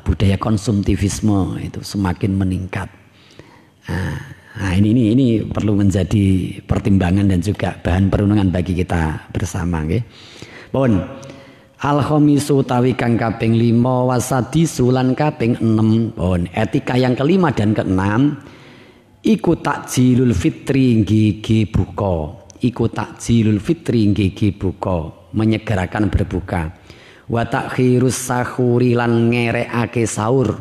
S2: Budaya konsumtivisme itu semakin meningkat. Nah ini perlu menjadi pertimbangan dan juga bahan perenungan bagi kita bersama nggih. Pun al-khamisu tawi kang kaping 5 wasadi sulan kaping 6. Pun etika yang kelima dan keenam iku takjilul fitri gigi buka. Iku takjilul fitri gigi buka, menyegerakan berbuka. Wa takhirus sahuri lan ngerekake sahur.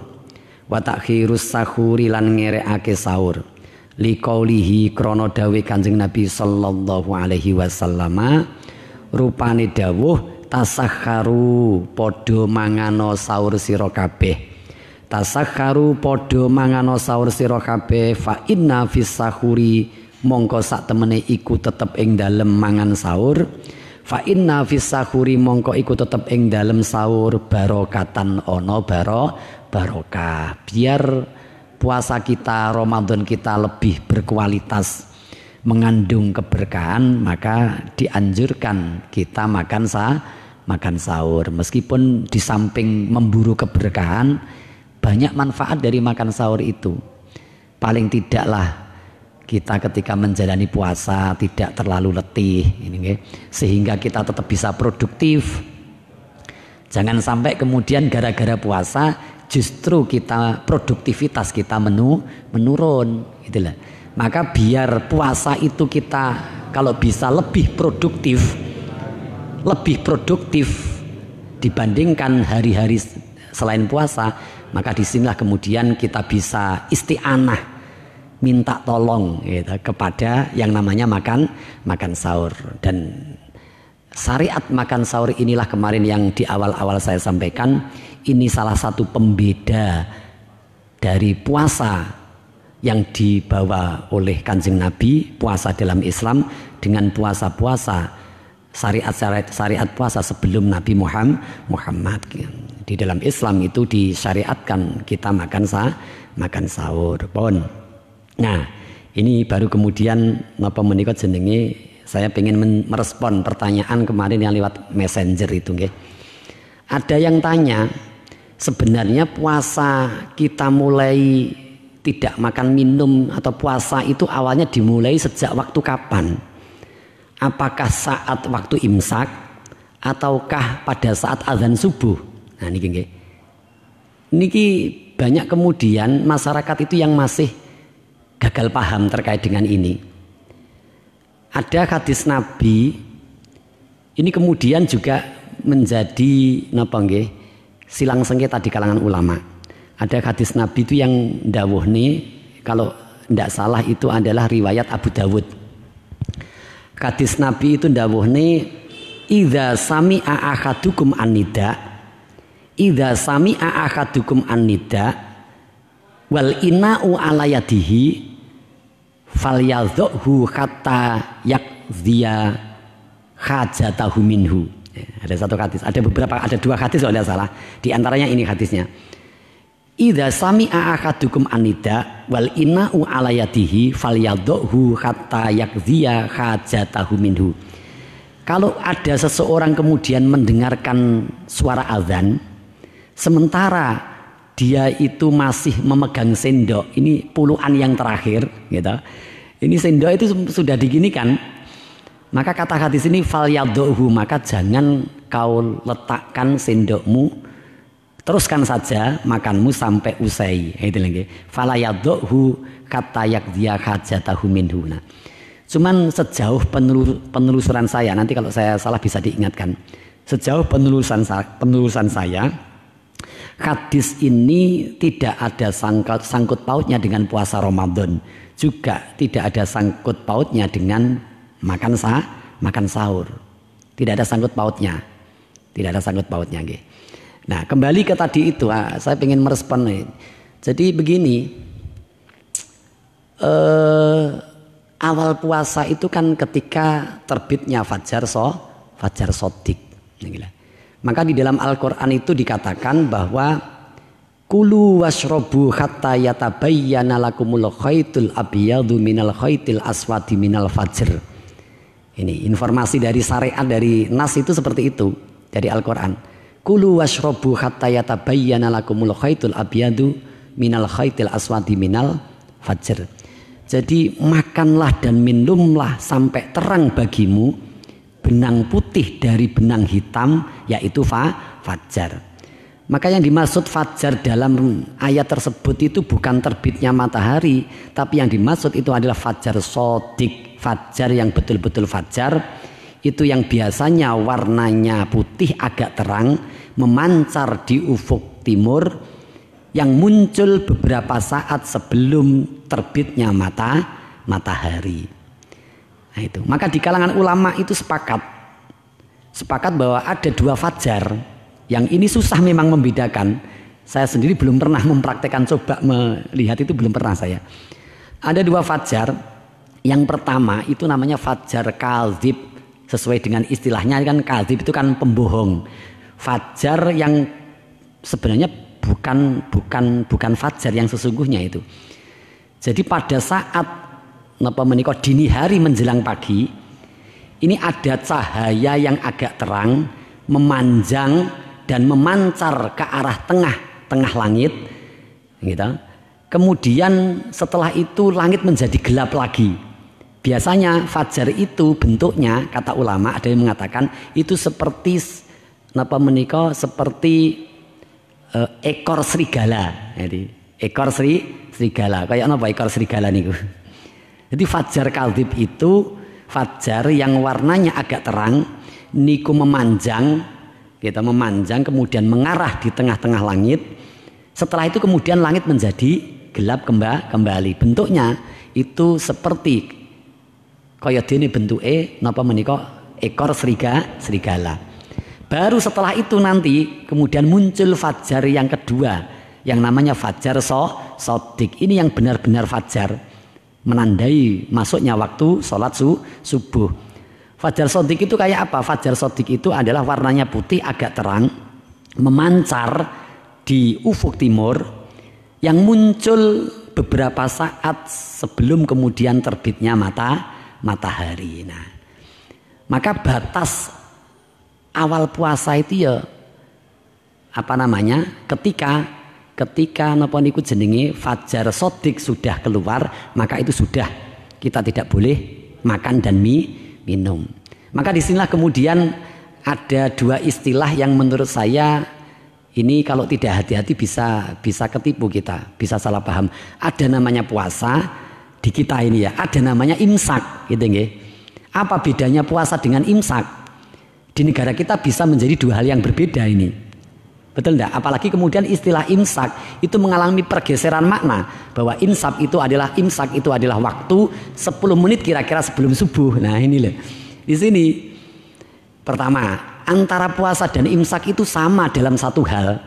S2: Wa takhirus sahuri lan ngerekake sahur. Liqaulihi krana dawuh Kanjeng Nabi sallallahu alaihi wasallam rupane dawuh tasakharu padha mangano sahur sira kabeh. Tasakharu padha mangano sahur sira kabeh fa inna fis sahuri mongko sak temene iku tetep ing dalem mangan sahur. Fa inna fis sahuri mongko iku tetep ing dalem sahur barokatan ana barokah. Biar puasa kita Ramadan kita lebih berkualitas, mengandung keberkahan, maka dianjurkan kita makan sahur. Meskipun di samping memburu keberkahan, banyak manfaat dari makan sahur itu. Paling tidaklah kita ketika menjalani puasa tidak terlalu letih, sehingga kita tetap bisa produktif. Jangan sampai kemudian gara-gara puasa justru produktivitas kita menurun, gitulah. Maka biar puasa itu kita kalau bisa lebih produktif dibandingkan hari-hari selain puasa, maka disinilah kemudian kita bisa isti'anah, minta tolong gitu, kepada yang namanya makan sahur. Dan syariat makan sahur inilah kemarin yang di awal-awal saya sampaikan, ini salah satu pembeda dari puasa yang dibawa oleh Kanjeng Nabi, puasa dalam Islam dengan puasa-puasa syariat puasa sebelum Nabi Muhammad. Di dalam Islam itu disyariatkan kita makan sahur. Nah, ini baru kemudian napa menika jenenge saya pengen merespon pertanyaan kemarin yang lewat messenger itu nggih. Ada yang tanya, sebenarnya puasa kita mulai tidak makan minum atau puasa itu awalnya dimulai sejak waktu kapan? Apakah saat waktu imsak ataukah pada saat azan subuh? Nah niki nggih. Niki banyak kemudian masyarakat itu yang masih gagal paham terkait dengan ini. Ada hadis Nabi ini kemudian juga menjadi napa nggih silang sengketa di kalangan ulama. Ada hadis Nabi itu yang dawuhne, kalau tidak salah itu adalah riwayat Abu Dawud. Hadis Nabi itu dawuhne, idza sami'a ahadukum an-nida wal ina'u ala yadihi falyadhuhu hatta yakziya hajatahu minhu. Ada satu hadis, ada dua hadis kalau tidak salah. Di antaranya ini hadisnya. Idza sami'a ahadukum an-nida wal ina'u ala yadihi falyadhuhu hatta yakziya hajatahu minhu. Kalau ada seseorang kemudian mendengarkan suara azan sementara dia itu masih memegang sendok, ini puluhan yang terakhir gitu. Ini sendok itu sudah diginikan. Maka kata hadis ini falyadhuhu, maka jangan kau letakkan sendokmu, teruskan saja makanmu sampai usai. Itu lagi. Falyadhuhu kata yakdziya hajatahu minhu. Nah, cuman sejauh penelusuran saya, nanti kalau saya salah bisa diingatkan. Sejauh penelusuran saya, hadis ini tidak ada sangkut pautnya dengan puasa Ramadan, juga tidak ada sangkut pautnya dengan makan sahur. Tidak ada sangkut pautnya. Nggih. Nah, kembali ke tadi itu, saya ingin merespon. Jadi begini, awal puasa itu kan ketika terbitnya fajar sodik. Maka di dalam Al-Quran itu dikatakan bahwa kulu washrobu hatta yatabayyana lakumul khaitul abyadu minal khaitil aswadi minal fajr. Ini informasi dari syariat, dari nas itu seperti itu, dari Al-Quran. Kulu washrobu hatta yatabayyana lakumul khaitul abyadu minal khaitil aswadi minal fajr. Jadi makanlah dan minumlah sampai terang bagimu benang putih dari benang hitam, yaitu fajar. Maka yang dimaksud fajar dalam ayat tersebut itu bukan terbitnya matahari, tapi yang dimaksud itu adalah fajar sodik, fajar yang betul-betul fajar, itu yang biasanya warnanya putih agak terang, memancar di ufuk timur, yang muncul beberapa saat sebelum terbitnya matahari. Nah itu. Maka di kalangan ulama itu sepakat bahwa ada dua fajar. Yang ini susah memang membedakan. Saya sendiri belum pernah mempraktekkan, coba melihat itu belum pernah saya. Ada dua fajar. Yang pertama itu namanya fajar kadzib, sesuai dengan istilahnya kan kadzib itu kan pembohong. Fajar yang sebenarnya bukan fajar yang sesungguhnya itu. Jadi pada saat napa menika dini hari menjelang pagi, ini ada cahaya yang agak terang memanjang dan memancar ke arah tengah langit, gitu. Kemudian setelah itu langit menjadi gelap lagi. Biasanya fajar itu bentuknya, kata ulama ada yang mengatakan itu seperti napa menika seperti ekor serigala. Jadi ekor serigala, kayak apa ekor serigala niku. Jadi fajar kaldib itu fajar yang warnanya agak terang, niku memanjang, kita memanjang kemudian mengarah di tengah-tengah langit. Setelah itu kemudian langit menjadi gelap kembali. Bentuknya itu seperti kaya dene bentuke napa menika ekor serigala. Baru setelah itu nanti kemudian muncul fajar yang kedua yang namanya fajar sodik. Ini yang benar-benar fajar, menandai masuknya waktu sholat subuh. Fajar sodik itu kayak apa? Fajar sodik itu adalah warnanya putih agak terang, memancar di ufuk timur, yang muncul beberapa saat sebelum kemudian terbitnya matahari. Nah, maka batas awal puasa itu ya apa namanya? Ketika napa niku jenenge fajar sodik sudah keluar, maka itu sudah kita tidak boleh makan dan minum. Maka disinilah kemudian ada dua istilah yang menurut saya ini kalau tidak hati-hati bisa ketipu kita, bisa salah paham. Ada namanya puasa di kita ini ya, ada namanya imsak, gitu nggih. Apa bedanya puasa dengan imsak? Di negara kita bisa menjadi dua hal yang berbeda ini. Betul enggak? Apalagi kemudian istilah imsak itu mengalami pergeseran makna, bahwa imsak itu adalah waktu 10 menit kira-kira sebelum subuh. Nah, ini loh. Di sini pertama, antara puasa dan imsak itu sama dalam satu hal,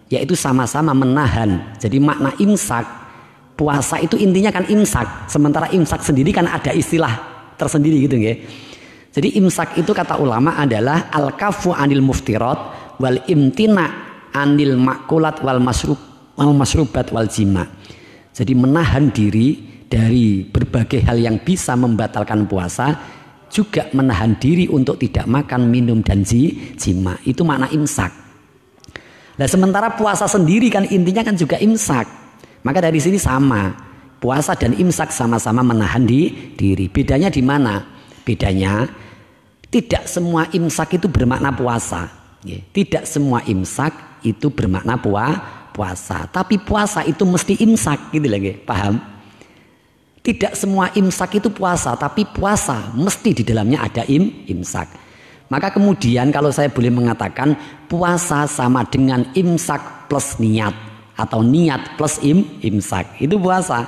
S2: yaitu sama-sama menahan. Jadi makna imsak, puasa itu intinya kan imsak, sementara imsak sendiri kan ada istilah tersendiri gitu nggih. Jadi imsak itu kata ulama adalah al-kafu anil muftirat wal imtina anil makulat wal masrubat wal jima. Jadi menahan diri dari berbagai hal yang bisa membatalkan puasa, juga menahan diri untuk tidak makan, minum dan jima. Itu makna imsak. Nah, sementara puasa sendiri kan intinya kan juga imsak. Maka dari sini sama. Puasa dan imsak sama-sama menahan diri. Bedanya di mana? Bedanya tidak semua imsak itu bermakna puasa. Tidak semua imsak itu bermakna puasa. Tapi puasa itu mesti imsak, gitu lagi. Paham? Tidak semua imsak itu puasa, tapi puasa mesti di dalamnya ada imsak. Maka kemudian kalau saya boleh mengatakan puasa sama dengan imsak plus niat atau niat plus imsak, itu puasa.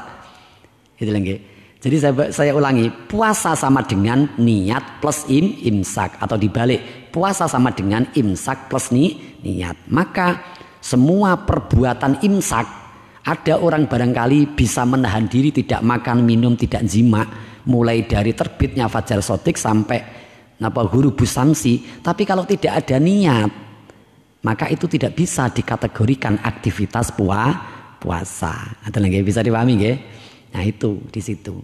S2: Itu lagi. Jadi saya ulangi, puasa sama dengan niat plus imsak atau dibalik, puasa sama dengan imsak plus niat. Maka semua perbuatan imsak, ada orang barangkali bisa menahan diri tidak makan, minum, tidak jima mulai dari terbitnya fajar sodik sampai hurubus samsi. Tapi kalau tidak ada niat, maka itu tidak bisa dikategorikan aktivitas puasa. Atau lagi bisa dipahami nggih? Nah, itu di situ.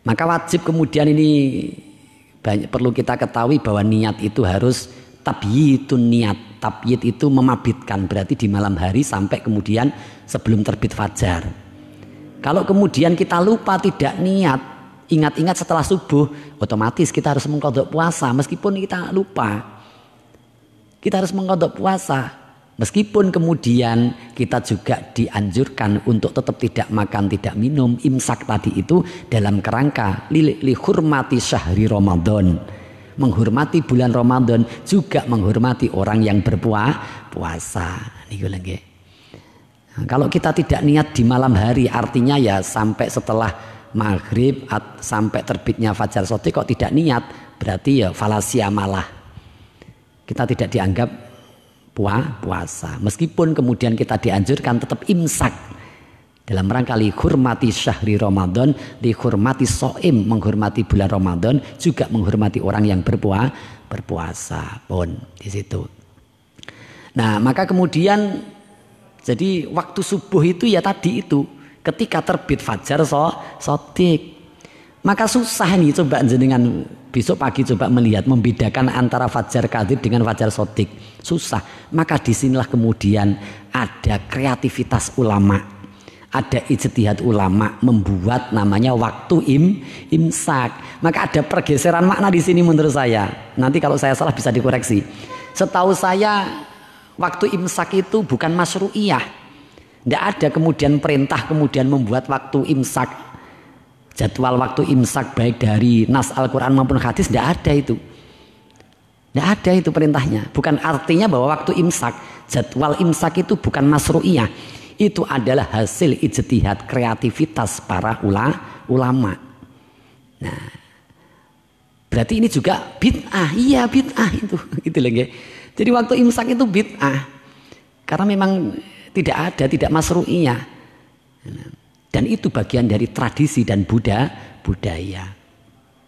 S2: Maka wajib kemudian ini perlu kita ketahui bahwa niat itu harus tabyitun niat. Tabyit itu memabitkan, berarti di malam hari sampai kemudian sebelum terbit fajar. Kalau kemudian kita lupa tidak niat, ingat-ingat setelah subuh, otomatis kita harus mengqadha puasa meskipun kita lupa. Kita harus mengqadha puasa meskipun kemudian kita juga dianjurkan untuk tetap tidak makan, tidak minum, imsak tadi itu dalam kerangka li hurmati syahri Ramadan. Menghormati bulan Ramadan, juga menghormati orang yang berpuasa. Nah, kalau kita tidak niat di malam hari, artinya ya sampai setelah maghrib sampai terbitnya fajar sodik kok tidak niat, berarti ya falasia malah. Kita tidak dianggap puasa. Meskipun kemudian kita dianjurkan tetap imsak. Dalam rangka dihormati syahri Ramadan, dihormati so'im, menghormati bulan Ramadan, juga menghormati orang yang berpuasa pun di situ. Nah, maka kemudian jadi waktu subuh itu ya tadi itu ketika terbit fajar sodik. Maka susah nih, coba jenengan besok pagi coba melihat membedakan antara fajar kadzib dengan fajar sodik, susah. Maka disinilah kemudian ada kreativitas ulama, ada ijtihad ulama membuat namanya waktu imsak. Maka ada pergeseran makna di sini menurut saya. Nanti kalau saya salah bisa dikoreksi. Setahu saya waktu imsak itu bukan masyru'iyah. Tidak ada kemudian perintah kemudian membuat waktu imsak, jadwal waktu imsak baik dari nas Al-Quran maupun hadis, tidak ada itu. Tidak ada itu perintahnya. Bukan artinya bahwa waktu imsak, jadwal imsak itu bukan masru'iyah. Itu adalah hasil ijtihad kreativitas para ulama. Nah, berarti ini juga bid'ah. Iya bid'ah itu. Gitu loh, nggih. Jadi waktu imsak itu bid'ah. Karena memang tidak masru'iyah. Dan itu bagian dari tradisi dan budaya.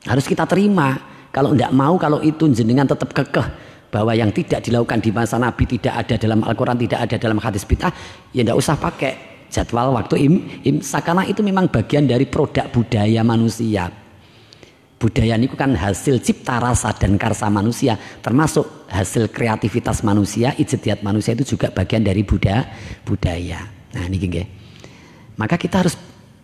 S2: Harus kita terima. Kalau tidak mau, kalau itu jenengan tetap kekeh bahwa yang tidak dilakukan di masa Nabi tidak ada dalam Al-Quran, tidak ada dalam hadis bid'ah, ya tidak usah pakai jadwal waktu imsak. Karena itu memang bagian dari produk budaya manusia. Budaya ini kan hasil cipta rasa dan karsa manusia, termasuk hasil kreativitas manusia, ijtihad manusia itu juga bagian dari budaya. Nah ini nggih. Maka kita harus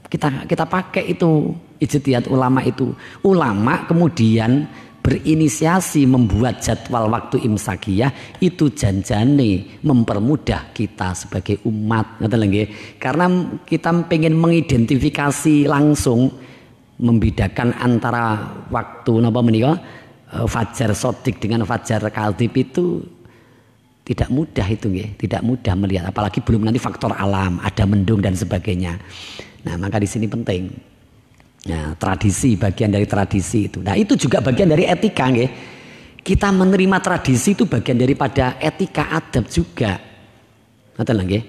S2: kita pakai itu ijtihad ulama itu. Ulama kemudian berinisiasi membuat jadwal waktu imsakiyah itu janjane mempermudah kita sebagai umat. Karena kita pengen mengidentifikasi langsung, membedakan antara waktu napa menika fajar sodik dengan fajar kadzib itu tidak mudah itu nggih, tidak mudah melihat, apalagi belum nanti faktor alam, ada mendung dan sebagainya. Nah, maka di sini penting. Nah, tradisi, bagian dari tradisi itu. Nah, itu juga bagian dari etika nggih. Kita menerima tradisi itu bagian daripada etika adab juga. Ngoten nggih.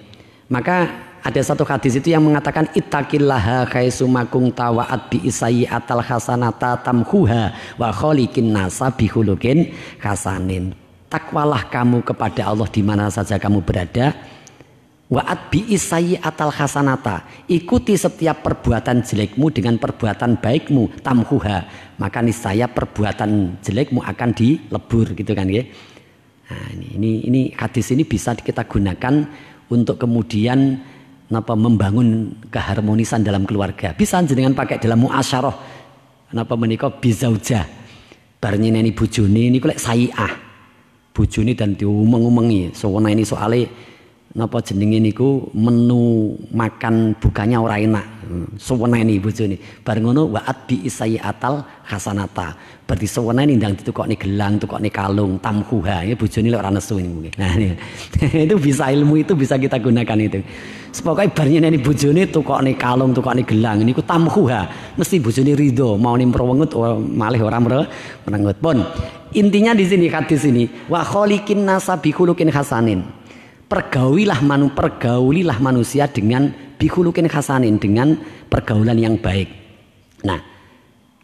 S2: Maka ada satu hadis itu yang mengatakan ittaqillaha khaisumakung tawa'at bi isayyi atal hasanata tamhuha wa khaliqin nasa bi khuluqin hasanin. Takwalah kamu kepada Allah di mana saja kamu berada. Wa'at bi isayyi atal hasanata, ikuti setiap perbuatan jelekmu dengan perbuatan baikmu, tamhuha, maka niscaya perbuatan jelekmu akan dilebur, gitu kan ya. Nah, ini hadis ini bisa kita gunakan untuk kemudian membangun keharmonisan dalam keluarga. Bisa jenengan pakai dalam muasyarah menika bizaujah. Bar nyeneni bojone niku lek sayi'ah. Bojone dan diumeng-umengi, sowana ini soalnya napa jenenge niku menu makan bukanya ora enak. Suweneni bojone. Bar ngono wa'at bi isayyatal hasanata. Berarti suweneni ndang ditukokne gelang, tukokne kalung, tamhuha. Ya bojone lek ora nesu niku. Nah, itu bisa, ilmu itu bisa kita gunakan itu. Pokoke bar nyeneni bojone tukokne kalung, tukokne gelang niku tamhuha. Mesti bojone ridho, mau nimprowengut malih ora mrengut. Pun intinya di sini hadis ini wa khaliqin nasa bi khuluqin hasanin. Pergaulilah manusia dengan bikhulukin hasanin, dengan pergaulan yang baik. Nah,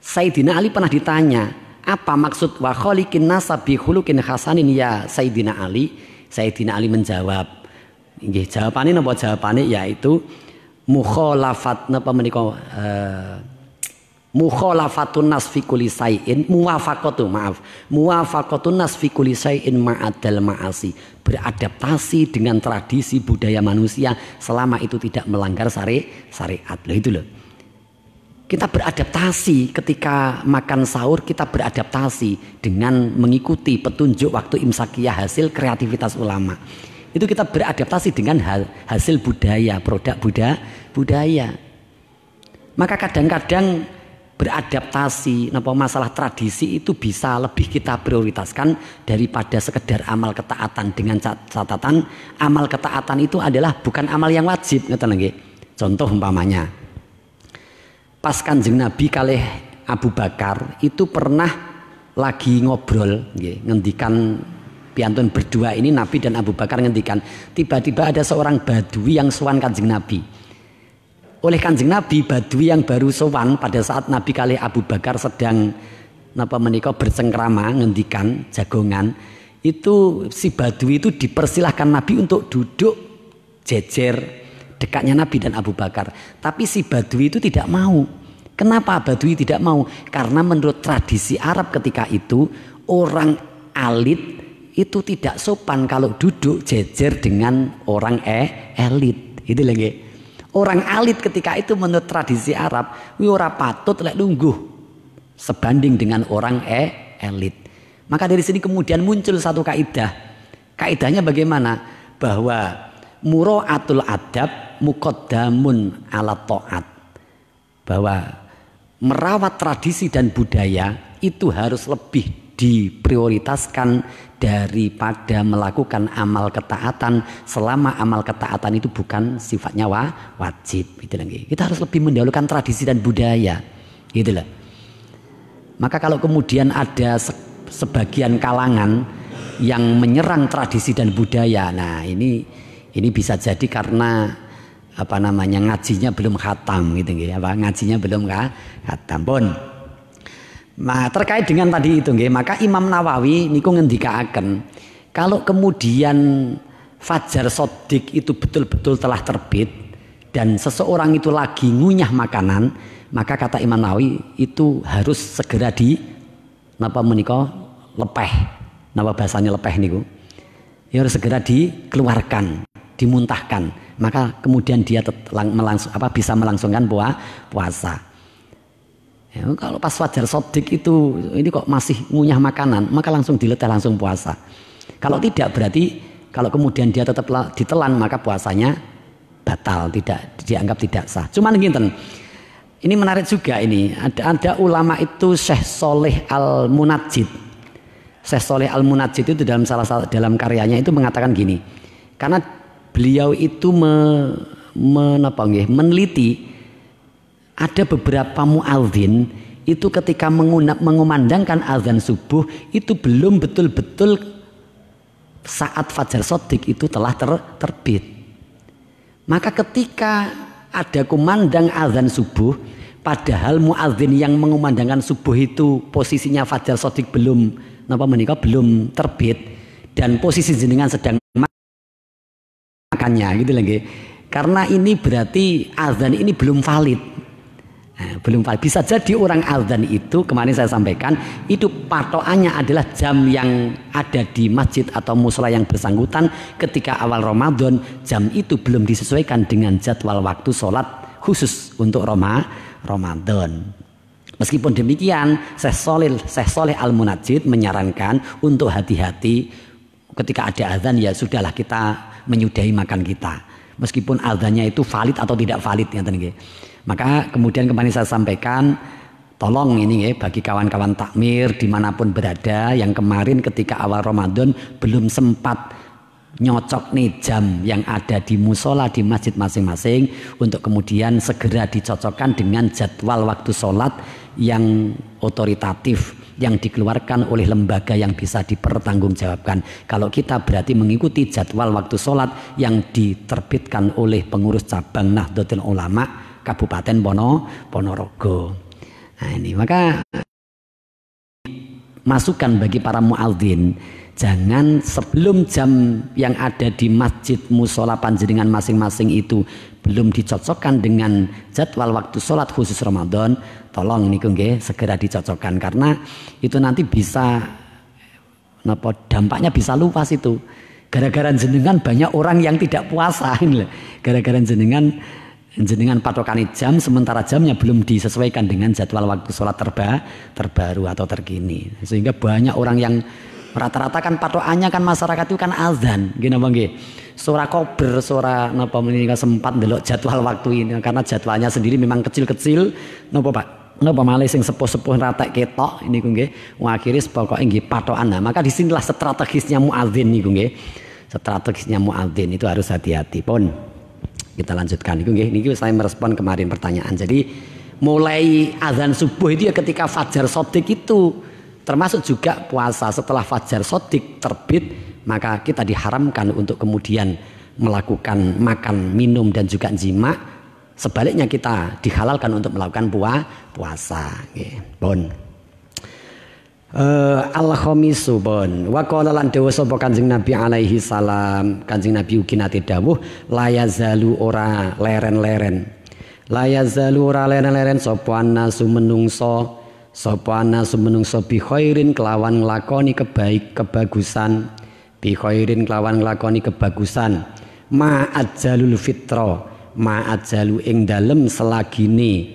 S2: Sayyidina Ali pernah ditanya, apa maksud wa khaliqin nasa bikhulukin hasanin ya Sayyidina Ali? Sayyidina Ali menjawab, nggih jawabane napa jawabane yaitu mukhalafat napa menika mukhalafatun nas fi kulli syai'in muwafaqatun nas fi kulli syai'in ma'adal ma'asi, beradaptasi dengan tradisi budaya manusia selama itu tidak melanggar syariat. Loh itu loh. Kita beradaptasi ketika makan sahur, kita beradaptasi dengan mengikuti petunjuk waktu imsakiyah hasil kreativitas ulama. Itu kita beradaptasi dengan hasil budaya, produk budaya. Maka kadang-kadang beradaptasi masalah tradisi itu bisa lebih kita prioritaskan daripada sekedar amal ketaatan, dengan catatan amal ketaatan itu adalah bukan amal yang wajib. Contoh umpamanya pas Kanjeng Nabi kalih Abu Bakar itu pernah lagi ngobrol ngendikan piantun berdua ini, Nabi dan Abu Bakar ngendikan, tiba-tiba ada seorang badui yang sowan Kanjeng Nabi. Oleh Kanjeng Nabi, badui yang baru sowan pada saat Nabi kali Abu Bakar sedang bercengkrama ngendikan jagongan, itu si badui itu dipersilahkan Nabi untuk duduk jejer dekatnya Nabi dan Abu Bakar. Tapi si badui itu tidak mau. Kenapa Badui tidak mau? Karena menurut tradisi Arab ketika itu orang alit itu tidak sopan kalau duduk jejer dengan orang elit. Itu lagi. Orang alit ketika itu menurut tradisi Arab, ora patut lek lungguh sebanding dengan orang elit. Maka dari sini kemudian muncul satu kaidah. Kaidahnya bagaimana? Bahwa mura'atul adab muqaddamun ala ta'at. Bahwa merawat tradisi dan budaya itu harus lebih diprioritaskan daripada melakukan amal ketaatan selama amal ketaatan itu bukan sifatnya wajib. Gitu lagi. Kita harus lebih mendahulukan tradisi dan budaya. Gitu lah. Maka kalau kemudian ada sebagian kalangan yang menyerang tradisi dan budaya, nah ini bisa jadi karena ngajinya belum khatam gitu nggih, ngajinya belum khatam pun. Nah, terkait dengan tadi itu nggih, maka Imam Nawawi niku ngendikaaken kalau kemudian fajar shadiq itu betul-betul telah terbit dan seseorang itu lagi ngunyah makanan, maka kata Imam Nawawi itu harus segera lepeh. Napa bahasanya lepeh niku? Ya harus segera dikeluarkan, dimuntahkan. Maka kemudian dia bisa melangsungkan puasa. Ya, kalau pas fajar shadiq itu ini kok masih ngunyah makanan, maka langsung dileteh langsung puasa. Kalau tidak berarti kalau kemudian dia tetap ditelan maka puasanya batal, tidak dianggap tidak sah. Cuman ginten. Ini menarik juga ini. Ada ulama itu Syekh Sholeh Al-Munajjid. Syekh Sholeh Al-Munajjid itu dalam karyanya itu mengatakan gini. Karena beliau itu meneliti ada beberapa muadzin itu ketika mengumandangkan azan subuh itu belum betul-betul saat fajar shadiq itu telah terbit. Maka ketika ada kumandang azan subuh, padahal muadzin yang mengumandangkan subuh itu posisinya fajar shadiq belum terbit dan posisi jenengan sedang makannya gitu lagi. Karena ini berarti azan ini belum valid. Belum valid. Bisa jadi orang azan itu kemarin saya sampaikan itu patokannya adalah jam yang ada di masjid atau musola yang bersangkutan ketika awal Ramadan, jam itu belum disesuaikan dengan jadwal waktu sholat khusus untuk Ramadan. Meskipun demikian, Syekh Sholeh Al-Munajjid menyarankan untuk hati-hati ketika ada azan ya sudahlah kita menyudahi makan kita. Meskipun azannya itu valid atau tidak valid Maka kemudian kemarin saya sampaikan tolong ini bagi kawan-kawan takmir dimanapun berada yang kemarin ketika awal Ramadan belum sempat nyocok nih jam yang ada di musola di masjid masing-masing untuk kemudian segera dicocokkan dengan jadwal waktu sholat yang otoritatif yang dikeluarkan oleh lembaga yang bisa dipertanggungjawabkan. Kalau kita berarti mengikuti jadwal waktu sholat yang diterbitkan oleh pengurus cabang Nahdlatul Ulama Kabupaten Ponorogo. Nah ini maka masukan bagi para muadzin, jangan sebelum jam yang ada di masjid musola panjenengan masing-masing itu belum dicocokkan dengan jadwal waktu sholat khusus Ramadan, tolong niku nggih segera dicocokkan karena itu nanti bisa dampaknya bisa luas itu. Gara-gara jenengan banyak orang yang tidak puasa ini. Gara-gara jenengan patokan jam sementara jamnya belum disesuaikan dengan jadwal waktu sholat terbaru atau terkini. Sehingga banyak orang yang rata-rata kan patokannya kan masyarakat itu kan azan, gini bang nggih. Sora kober, sora napa menika sempat ndelok jadwal waktu ini karena jadwalnya sendiri memang kecil-kecil, napa Pak? Napa malih sing sepuh-sepuh ratek ketok niku nggih. Akhire pokoke nggih patokan. Nah, maka disinilah strategisnya muadzin niku nggih. Strategisnya muadzin itu harus hati-hati pun. Kita lanjutkan niku nggih. Niki saya merespon kemarin pertanyaan. Jadi mulai azan subuh itu ya ketika fajar shadiq itu termasuk juga puasa setelah fajar shadiq terbit, maka kita diharamkan untuk kemudian melakukan makan, minum dan juga jima. Sebaliknya kita dihalalkan untuk melakukan puasa. Bon. Al-khamisu bon. Wa qala lan dawuh sapa Kanjeng Nabi alaihi salam, Kanjeng Nabi ugi nate dawuh la yazalu ora leren-leren. La yazalu ralen-leren sapa nasu menungso bi khairin kelawan nglakoni kebagusan bi khairin kelawan nglakoni kebagusan ma'ajalul fitra ma'ajalu ing dalem selagine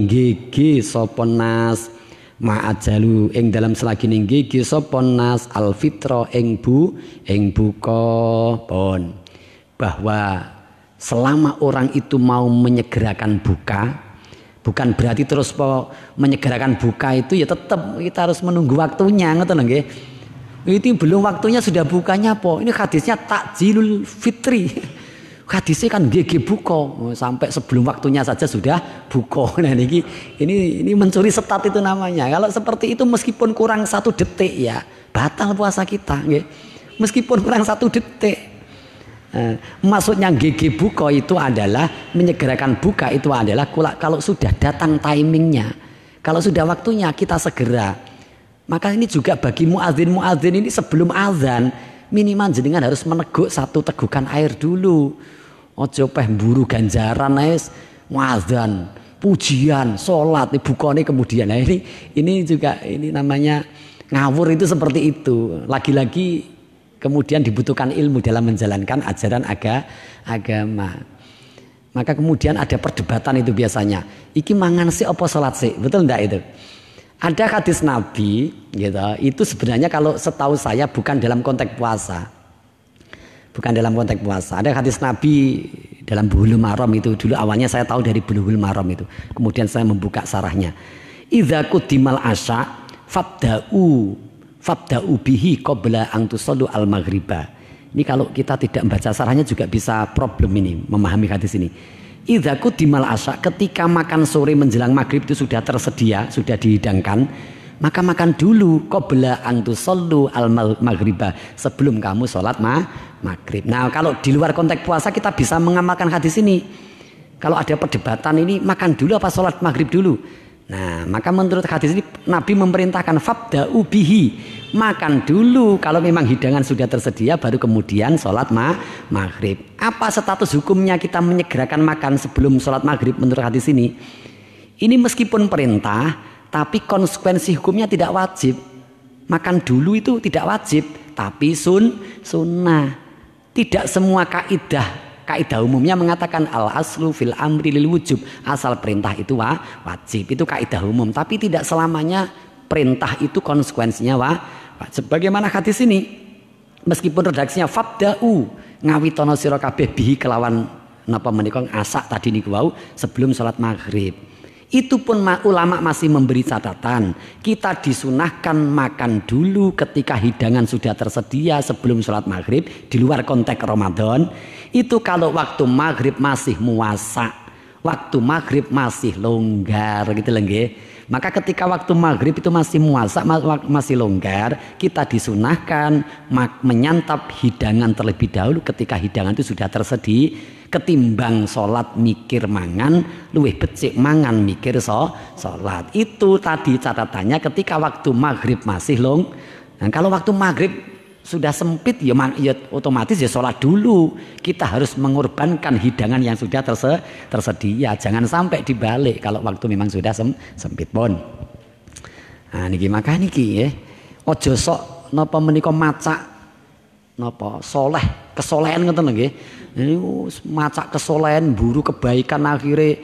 S2: gege sapa nas ma'ajalu ing dalem selagine gege sapa nas al fitra ing buka pon bahwa selama orang itu mau menyegerakan buka bukan berarti terus menyegerakan buka itu ya tetap kita harus menunggu waktunya ngoten nggih. Itu belum waktunya sudah bukanya po. Ini hadisnya takjilul fitri. Hadisnya kan gege buka sampai sebelum waktunya saja sudah buka. Nah ini mencuri setat itu namanya. Kalau seperti itu meskipun kurang 1 detik ya batal puasa kita nggih. Meskipun kurang 1 detik. Maksudnya gigi buka itu adalah menyegerakan buka itu adalah kalau sudah datang timingnya, kalau sudah waktunya kita segera. Maka ini juga bagi muadzin ini sebelum azan minimal jenengan harus meneguk 1 tegukan air dulu. Ojo peh buru ganjaran es muadzan pujian sholat bukane kemudian. Nah ini juga ini namanya ngawur itu seperti itu. Lagi-lagi kemudian dibutuhkan ilmu dalam menjalankan ajaran agama. Maka kemudian ada perdebatan itu biasanya. Iki mangan sih apa salat sih? Betul enggak itu? Ada hadis Nabi gitu. Itu sebenarnya kalau setahu saya bukan dalam konteks puasa. Bukan dalam konteks puasa. Ada hadis Nabi dalam Bulughul Maram itu dulu awalnya saya tahu dari Bulughul Maram itu. Kemudian saya membuka sarahnya. Idza qudimal asya fabda'u bihi qabla an tusallu al-maghriba. Ini kalau kita tidak membaca sarahnya juga bisa problem ini memahami hadis ini. Idza qudimal asya, ketika makan sore menjelang maghrib itu sudah tersedia, sudah dihidangkan, maka makan dulu qabla an tusallu al-maghriba, sebelum kamu sholat maghrib. Nah, kalau di luar konteks puasa kita bisa mengamalkan hadis ini. Kalau ada perdebatan ini makan dulu apa sholat maghrib dulu? Nah, maka menurut hadis ini Nabi memerintahkan fabda'u bihi, makan dulu kalau memang hidangan sudah tersedia baru kemudian sholat maghrib. Apa status hukumnya kita menyegerakan makan sebelum sholat maghrib menurut hadis ini? Ini meskipun perintah tapi konsekuensi hukumnya tidak wajib. Makan dulu itu tidak wajib tapi sunnah. Tidak semua kaidah umumnya mengatakan al aslu fil amri lil wujub, asal perintah itu wajib, itu kaidah umum, tapi tidak selamanya perintah itu konsekuensinya wajib. Bagaimana hadis ini? Meskipun redaksinya fabda'u ngawitono sira kabeh bihi kelawan napa menika asak tadi niku wau sebelum salat maghrib. Itu pun ulama masih memberi catatan, kita disunahkan makan dulu ketika hidangan sudah tersedia sebelum sholat maghrib di luar konteks Ramadan. Itu kalau waktu maghrib masih muasa, waktu maghrib masih longgar gitu lagi. Maka ketika waktu maghrib itu masih muasa, masih longgar, kita disunahkan menyantap hidangan terlebih dahulu ketika hidangan itu sudah tersedia. Ketimbang sholat mikir mangan, luwih becik mangan mikir sholat. Itu tadi catatannya ketika waktu maghrib masih long. Nah, kalau waktu maghrib sudah sempit ya otomatis ya sholat dulu. Kita harus mengorbankan hidangan yang sudah tersedia. Jangan sampai dibalik kalau waktu memang sudah sempit pun. Nah niki maka niki ya. Ojo sok napa menika macak napa soleh kesolehan ngoten nggih. Ini macak kesolehan buru kebaikan akhirnya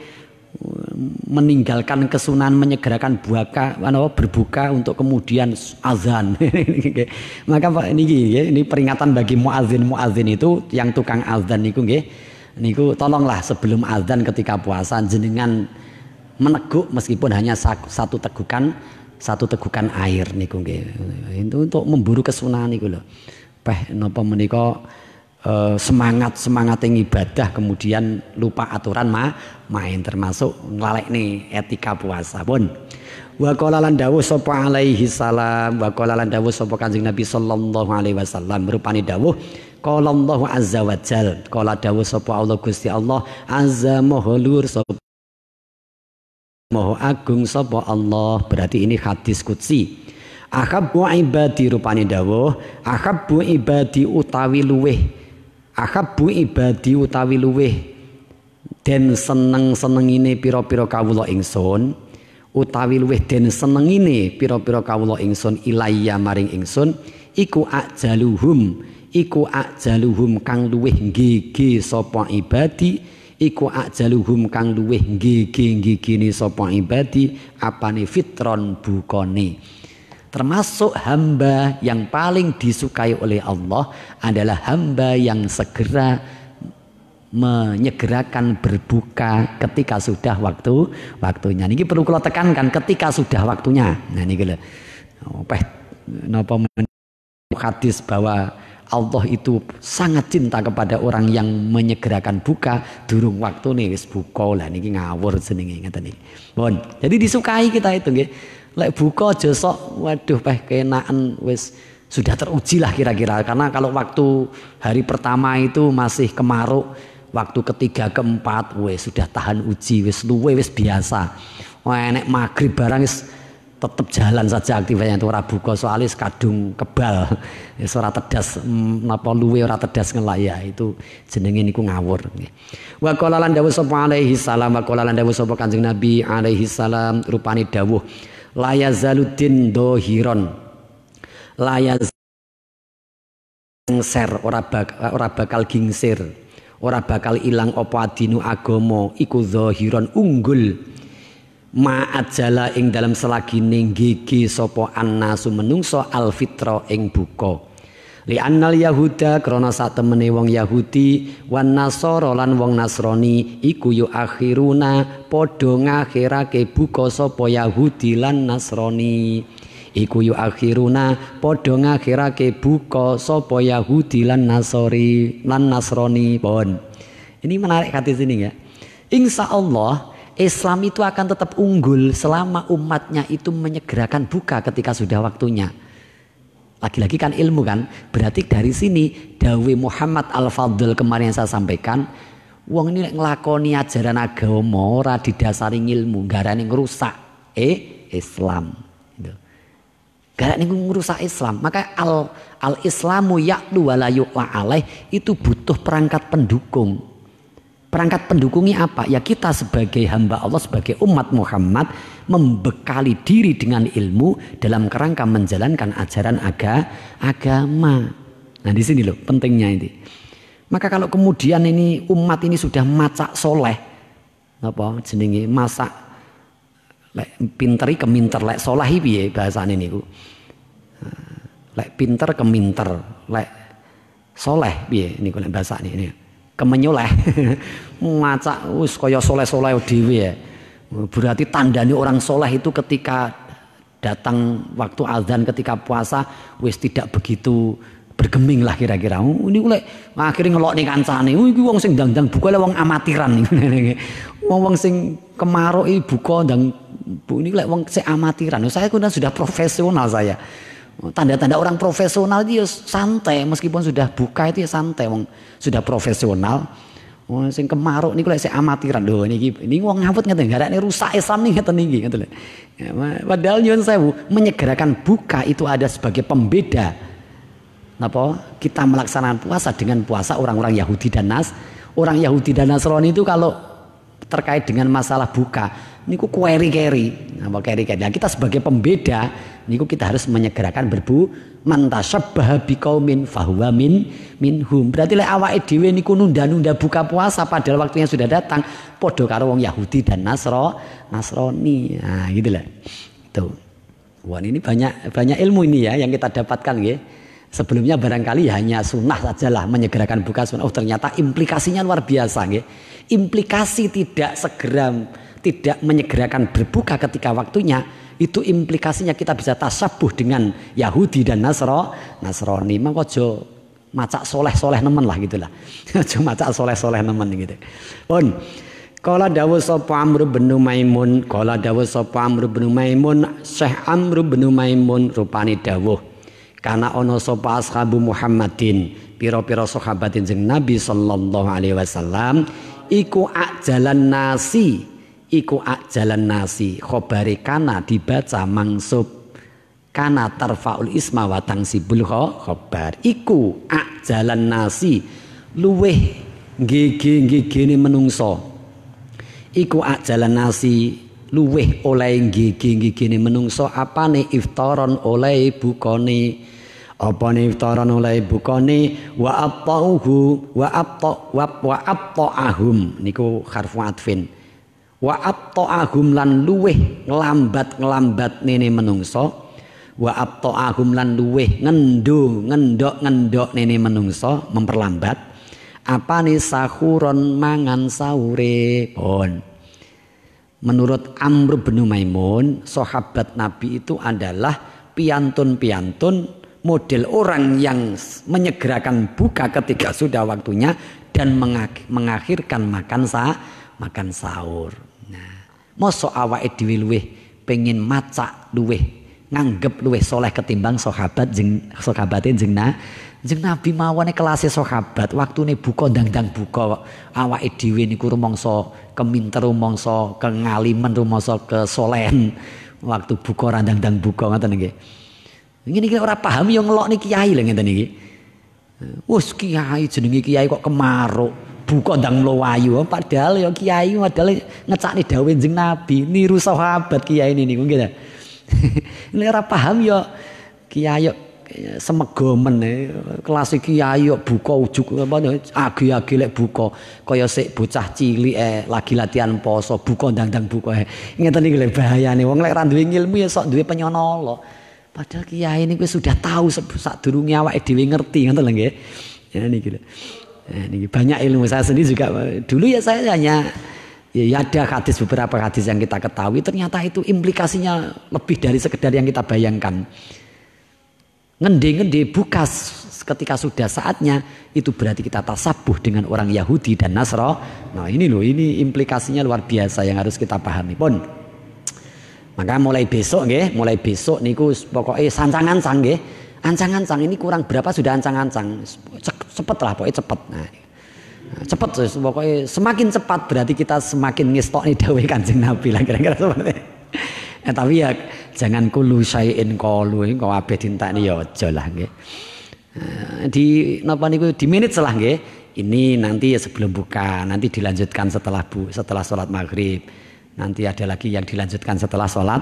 S2: meninggalkan kesunahan menyegerakan berbuka untuk kemudian azan. Maka ini peringatan bagi muadzin itu yang tukang azan niku nggih. Niku tolonglah sebelum azan ketika puasa jenengan meneguk meskipun hanya satu tegukan air niku nggih. Itu untuk memburu kesunahan niku lho. Peh napa menika semangat yang ibadah kemudian lupa aturan main termasuk ngelalek nih etika puasa pun. Wa qala lan dawuh sapa alaihi salam, wa qala lan dawuh sapa Kanjeng Nabi sallallahu alaihi wasallam rupane dawuh qala Allahu azza wa jal, qala dawuh sapa Allah Gusti Allah azza maha luhur sapa maha agung sapa Allah, berarti ini hadis qudsi. Ahabbu ibadi rupane dawuh ahabbu ibadi utawi luweh Ahabbu ibadi utawi luweh den seneng-senengine pira-pira kawula ingsun, utawi luweh den senengine pira-pira kawula ingsun ilayya maring ingsun iku ajaluhum kang luweh nggege sapa ibadi, iku ajaluhum kang luweh nggege-nggegene sapa ibadi apane fitron bukone. Termasuk hamba yang paling disukai oleh Allah adalah hamba yang segera menyegerakan berbuka ketika sudah waktunya. Niki perlu kula tekankan, ketika sudah waktunya. Nah niki lho. Napa hadis bahwa Allah itu sangat cinta kepada orang yang menyegerakan buka durung waktune wis buka. Lah niki ngawur jenenge ngeten iki. Mohon. Jadi disukai kita itu nggih. Lek buka aja sok waduh kenaan wis sudah teruji lah kira-kira, karena kalau waktu hari pertama itu masih kemaruk, waktu ketiga keempat wis sudah tahan uji, wis luwe wis biasa. Wah nek maghrib barang wis tetep jalan saja aktivitasnya itu ora buka soalnya kadung kebal. Wis ora tedas napa luwe ora tedas ngelak ya itu jenenge niku ngawur. Wa qala lan dawuh sapa alaihi salam, wa qala lan dawuh sapa Kanjeng Nabi alaihi salam rupane dawuh la yazaluddin dohiron, la yazangser ora bakal gingsir, ora bakal ilang apa adinu agama iku dohiron unggul ma'ajala ing dalam selagine nggege sapa annasu menungso alfitra ing buka. Li annal yahuda krana satemene wong Yahudi wan nasara lan wong Nasrani iku yu akhiruna padha ngakhirake buka sapa Yahudi lan Nasrani. Iku yu akhiruna padha ngakhirake buka sapa Yahudi lan Nasrani. Pon. Ini menarik hati sini ya. Insya Allah Islam itu akan tetap unggul selama umatnya itu menyegerakan buka ketika sudah waktunya. Lagi-lagi kan ilmu kan, berarti dari sini dawe Muhammad Al-Fadl kemarin yang saya sampaikan, wong ini ngelakoni ajaran agama ora didasari ilmu, garane ngerusak Islam. Garane ngerusak Islam. Maka al-Islamu ya'lu wa la yu'la alaih itu butuh perangkat pendukung. Perangkat pendukungnya apa? Ya kita sebagai hamba Allah, sebagai umat Muhammad membekali diri dengan ilmu dalam kerangka menjalankan ajaran agama. Nah di sini loh pentingnya ini. Maka kalau kemudian ini umat ini sudah macak soleh, apa jenenge masak, lek pinteri keminter, lek soleh piye bahasane niku. Lek pinter keminter, lek soleh piye niku lek bahasane ini. Kemenyoleh macak wis kaya soleh-soleh dhewe ya. Berarti tandanya orang soleh itu ketika datang waktu azan, ketika puasa wis tidak begitu bergeming lah kira-kira. Ini lek akhirnya ngelok nih kancane. Iki wong sing ndang-ndang buka lek wong amatiran nih. Wong sing kemaruk iki buka ndang ini lek wong sing amatiran. Saya sudah profesional saya. Tanda-tanda orang profesional itu ya santai, meskipun sudah buka itu ya santai, wong sudah profesional. Wong sing kemaruk niku lek sik amatiran lho ini wong ngawut ngeten garane rusak Islam nih ngeten iki ngoten lho. Padahal nyuwun sewu menyegerakan buka itu ada sebagai pembeda. Napa? Kita melaksanakan puasa dengan puasa orang-orang Yahudi dan orang Yahudi dan Nasrani itu kalau terkait dengan masalah buka niku keri-keri. Napa keri-keri? Nah, kita sebagai pembeda niku kita harus menyegerakan man tasyabbaha biqaumin fahuwa minhum. Berarti lek awake dhewe niku nunda-nunda buka puasa padahal waktunya sudah datang, padha karo wong Yahudi dan Nasrani. Nah, gitu lah. Tuh. Wah, ini banyak ilmu ini ya yang kita dapatkan nggih. Sebelumnya barangkali hanya sunnah sajalah menyegerakan buka sunnah. Oh, ternyata implikasinya luar biasa nggih. Implikasi tidak menyegerakan berbuka ketika waktunya, itu implikasinya kita bisa tasabuh dengan Yahudi dan Nasrani. Maka aja macak soleh-soleh nemen lah gitulah. Aja macak soleh-soleh nemen gitu. Pun kala dawuh sapa Amr bin Maimun, Syekh Amr bin Maimun rupane dawuh kana ana sapa ashabu Muhammadin, pira-pira sahabatin jeung Nabi sallallahu alaihi wasallam iku ajalan nasi khobari kana dibaca mangsub kana tarfaul isma wa tangsibul khobar iku ajalan nasi luweh nggege-nggegene menungso iku ajalan nasi luweh oleh nggege-nggegene menungso apane iftaron oleh bukane apane iftaron oleh bukane wa abta'ahum niku harfu atfin wa abta'ahum lan luweh nglambat nene menungso wa abta'ahum lan luweh ngendok nene menungso memperlambat apane sahuron mangan sahure pun. Menurut Amr bin Maimun, sahabat Nabi itu adalah piantun-piantun model orang yang menyegerakan buka ketika sudah waktunya dan mengakhirkan makan sahur. Nah, mosok awake dhewe luweh pengen macak luweh nganggep luweh soleh ketimbang sahabate Jeng Nabi mawane kelasé sahabat waktune buka ndang-ndang buka awake dhewe niku rumangsa keminter rumangsa kengalimen rumangsa kesolehan waktu buka randang-ndang buka ngoten nggih. Ngene iki ora paham ya ngelokne kiai lho ngeten iki. Wes kiai jenenge kiai kok kemaruk buka ndang mlowayu padahal ya kiai padahal ngecakne dawuh Jeng Nabi niru sahabat kiai niku nggih ta. Nek ora paham ya kiai semegomen kelas kiai buka ujuk apa agi-agi lek buka kaya sik bocah cilik lagi latihan poso buka ndang-ndang buka ngeten iki lho bahayane wong lek ra duwe ilmu ya sok duwe penyonolo padahal kiai niku sudah tahu sadurunge awake dhewe ngerti ngoten lho nggih ya niki lho niki banyak ilmu saya sendiri juga dulu ya saya hanya ya ada hadis beberapa hadis yang kita ketahui ternyata itu implikasinya lebih dari sekedar yang kita bayangkan. Ngende buka ketika sudah saatnya itu berarti kita tasabuh dengan orang Yahudi dan Nasra. Nah ini loh ini implikasinya luar biasa yang harus kita pahami pun. Maka mulai besok niku pokoknya ancang-ancang nggih. Ancang-ancang ini kurang berapa sudah ancang-ancang. Cepet lah pokoknya cepet. Nah, cepet pokoknya semakin cepat berarti kita semakin ngestokne dawuh Kanjeng Nabi lah kira-kira seperti itu. Tapi ya jangan kulu syai'in qalu kok kabeh dintakni ya aja lah nggih. Di napa niku di menit salah nggih. Ini nanti ya sebelum buka, nanti dilanjutkan setelah salat maghrib. Nanti ada lagi yang dilanjutkan setelah salat.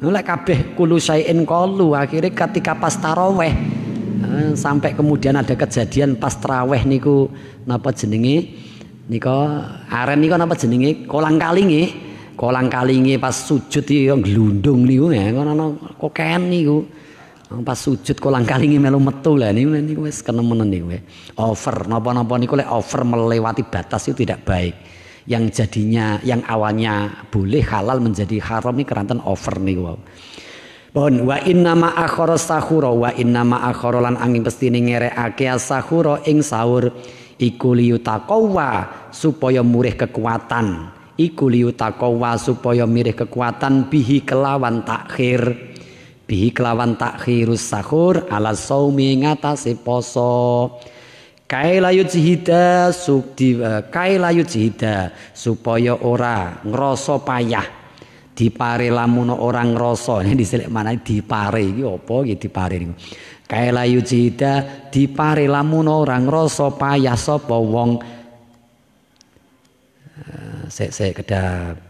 S2: Lek kabeh kulu syai'in qalu akhirnya ketika pas tarawih sampai kemudian ada kejadian pas tarawih niku napa jenenge nika aren nika napa jenenge kolang kalinge pas sujud iki glundung niku ya ngono koken niku pas sujud kolang kalinge melu metu lah niku wis kenemenen niku over napa-napa niku lek over melewati batas itu tidak baik yang jadinya yang awalnya boleh halal menjadi haram ini keranten over niku pun wa inna ma akhara sahura wa inna ma akhara lan angin pestine ngerekake sahura ing sahur iku liyutaqwa supaya murih kekuatan iku liyutaqwa supaya mirih kekuatan bihi kelawan takhirus sahur ala saumi ngatasi poso kailayut jihida supaya ora ngrasa payah dipare lamun ora ngrasa ini diselek mana dipare iki apa iki dipare niku kailayut jihida dipare lamun ora ngrasa payah sapa wong saya kedap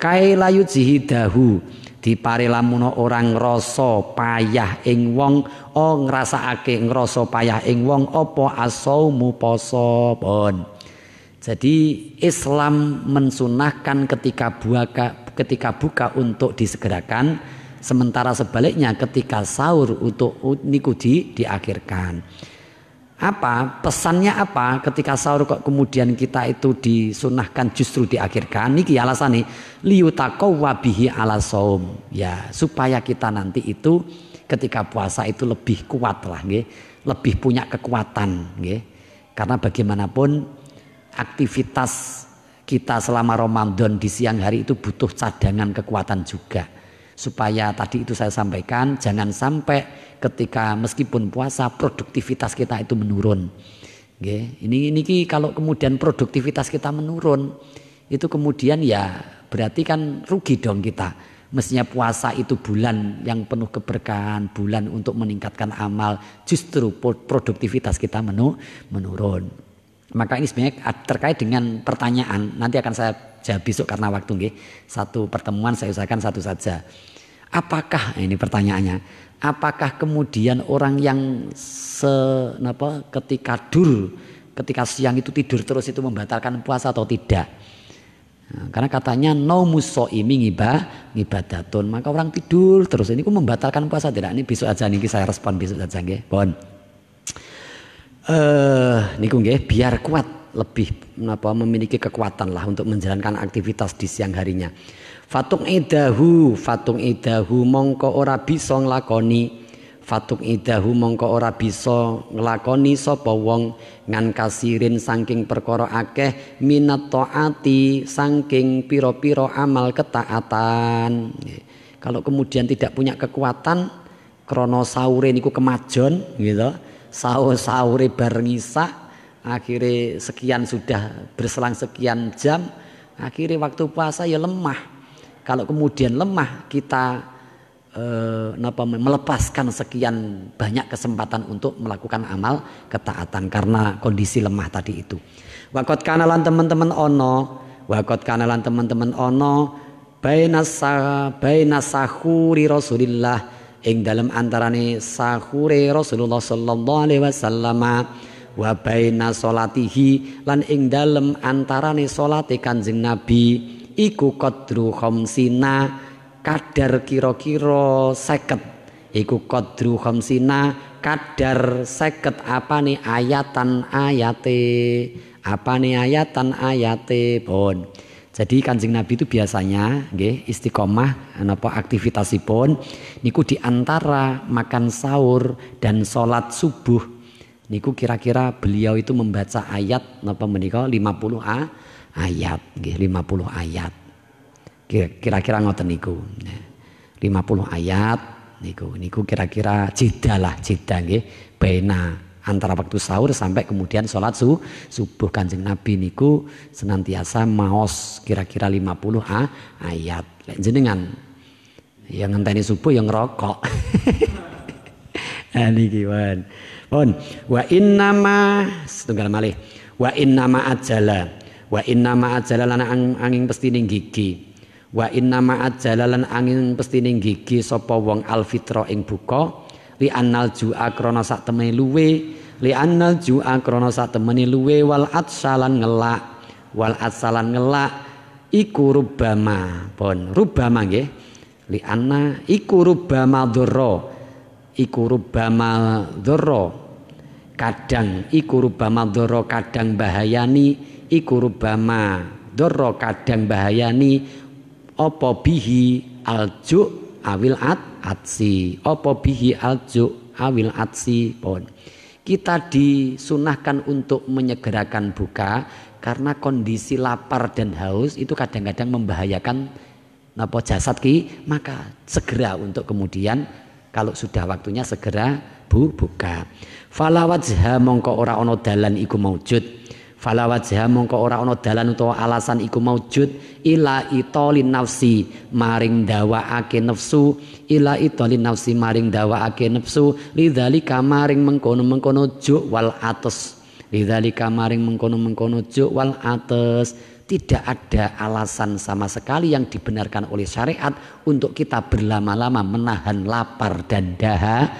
S2: kai layu jihidahu dipare lamun orang ngrasa payah ing wong ngrasakake ngrasa payah ing wong apa asaumu poso pun. Jadi Islam mensunahkan ketika buka untuk disegerakan sementara sebaliknya ketika sahur untuk niku diakhirkan. Apa pesannya apa ketika sahur kok kemudian kita itu disunahkan justru diakhirkan niki alasane liyutaqwa bihi ala saum ya supaya kita nanti itu ketika puasa itu lebih kuat lah nggih lebih punya kekuatan nggih karena bagaimanapun aktivitas kita selama Ramadan di siang hari itu butuh cadangan kekuatan juga supaya tadi itu saya sampaikan jangan sampai ketika meskipun puasa produktivitas kita itu menurun. Ini kalau kemudian produktivitas kita menurun itu kemudian ya berarti kan rugi dong kita. Mestinya puasa itu bulan yang penuh keberkahan, bulan untuk meningkatkan amal, justru produktivitas kita menurun. Maka ini sebenarnya terkait dengan pertanyaan, nanti akan saya jawab besok karena waktu nggih. Satu pertemuan saya usahakan satu saja. Apakah ini pertanyaannya? Apakah kemudian orang yang ketika siang itu tidur terus itu membatalkan puasa atau tidak? Nah, karena katanya naumus shaimi ngibadatun, maka orang tidur terus ini membatalkan puasa tidak? Ini besok aja nih saya respon besok aja nggih. Pun. Niku nggih biar kuat lebih memiliki kekuatan lah untuk menjalankan aktivitas di siang harinya. Fatung idahu mongko ora bisa nglakoni. Fatung idahu mongko ora bisa nglakoni sapa wong ngan kasirin saking perkara akeh minat taati saking pira-pira amal ketaatan. Kalau kemudian tidak punya kekuatan krana sahure niku kemajon gitu. Sahure bareng isak akhirnya sekian sudah berselang sekian jam akhirnya waktu puasa ya lemah. Kalau kemudian lemah kita melepaskan sekian banyak kesempatan untuk melakukan amal ketaatan karena kondisi lemah tadi itu. Wakot kanalan teman-teman ono baina sahuri Rasulillah ing dalam antarane sahure Rasulullah sallallahu alaihi wasallam wa baina salatihi lan ing dalam antarane salate Kanjeng Nabi iku qadru khamsina kadar kira-kira 50 iku qadru khamsina kadar 50 apane ayatan ayate pun. Jadi Kanjeng Nabi itu biasanya nggih istiqomah napa aktivitasipun niku diantara makan sahur dan sholat subuh niku kira-kira beliau itu membaca ayat napa menika 50 ayat nggih 50 ayat. Kira-kira ngoten niku. 50 ayat niku kira-kira jeda nggih baina antara waktu sahur sampai kemudian sholat subuh Kanjeng Nabi niku senantiasa maos kira-kira 50 ayat. Lek jenengan yang ngenteni subuh yang ngerokok. Niki wan. Pun wa innama setunggal malih. Wa innama ajala lan angin pestining gigi. Wa innama ajala lan angin pestining gigi sapa wong alfitra ing buka. Li annal ju'a krana sak temene luwe wal atsalan ngelak iku rubama pon rubama nggih li anna iku rubama kadang bahayani iku rubama dzarra kadang bahayani apa bihi alju awil atsi pun. Kita disunahkan untuk menyegerakan buka karena kondisi lapar dan haus itu kadang-kadang membahayakan jasad maka segera untuk kemudian kalau sudah waktunya segera buka. Fala wajha mongko ora ana dalan iku maujud. Fala wajha mongko ora ana dalan utawa alasan iku maujud ila italin nafsi maring dawaake nafsu lidzalika maring mengkono-mengkono juk wal atas tidak ada alasan sama sekali yang dibenarkan oleh syariat untuk kita berlama-lama menahan lapar dan dahaga.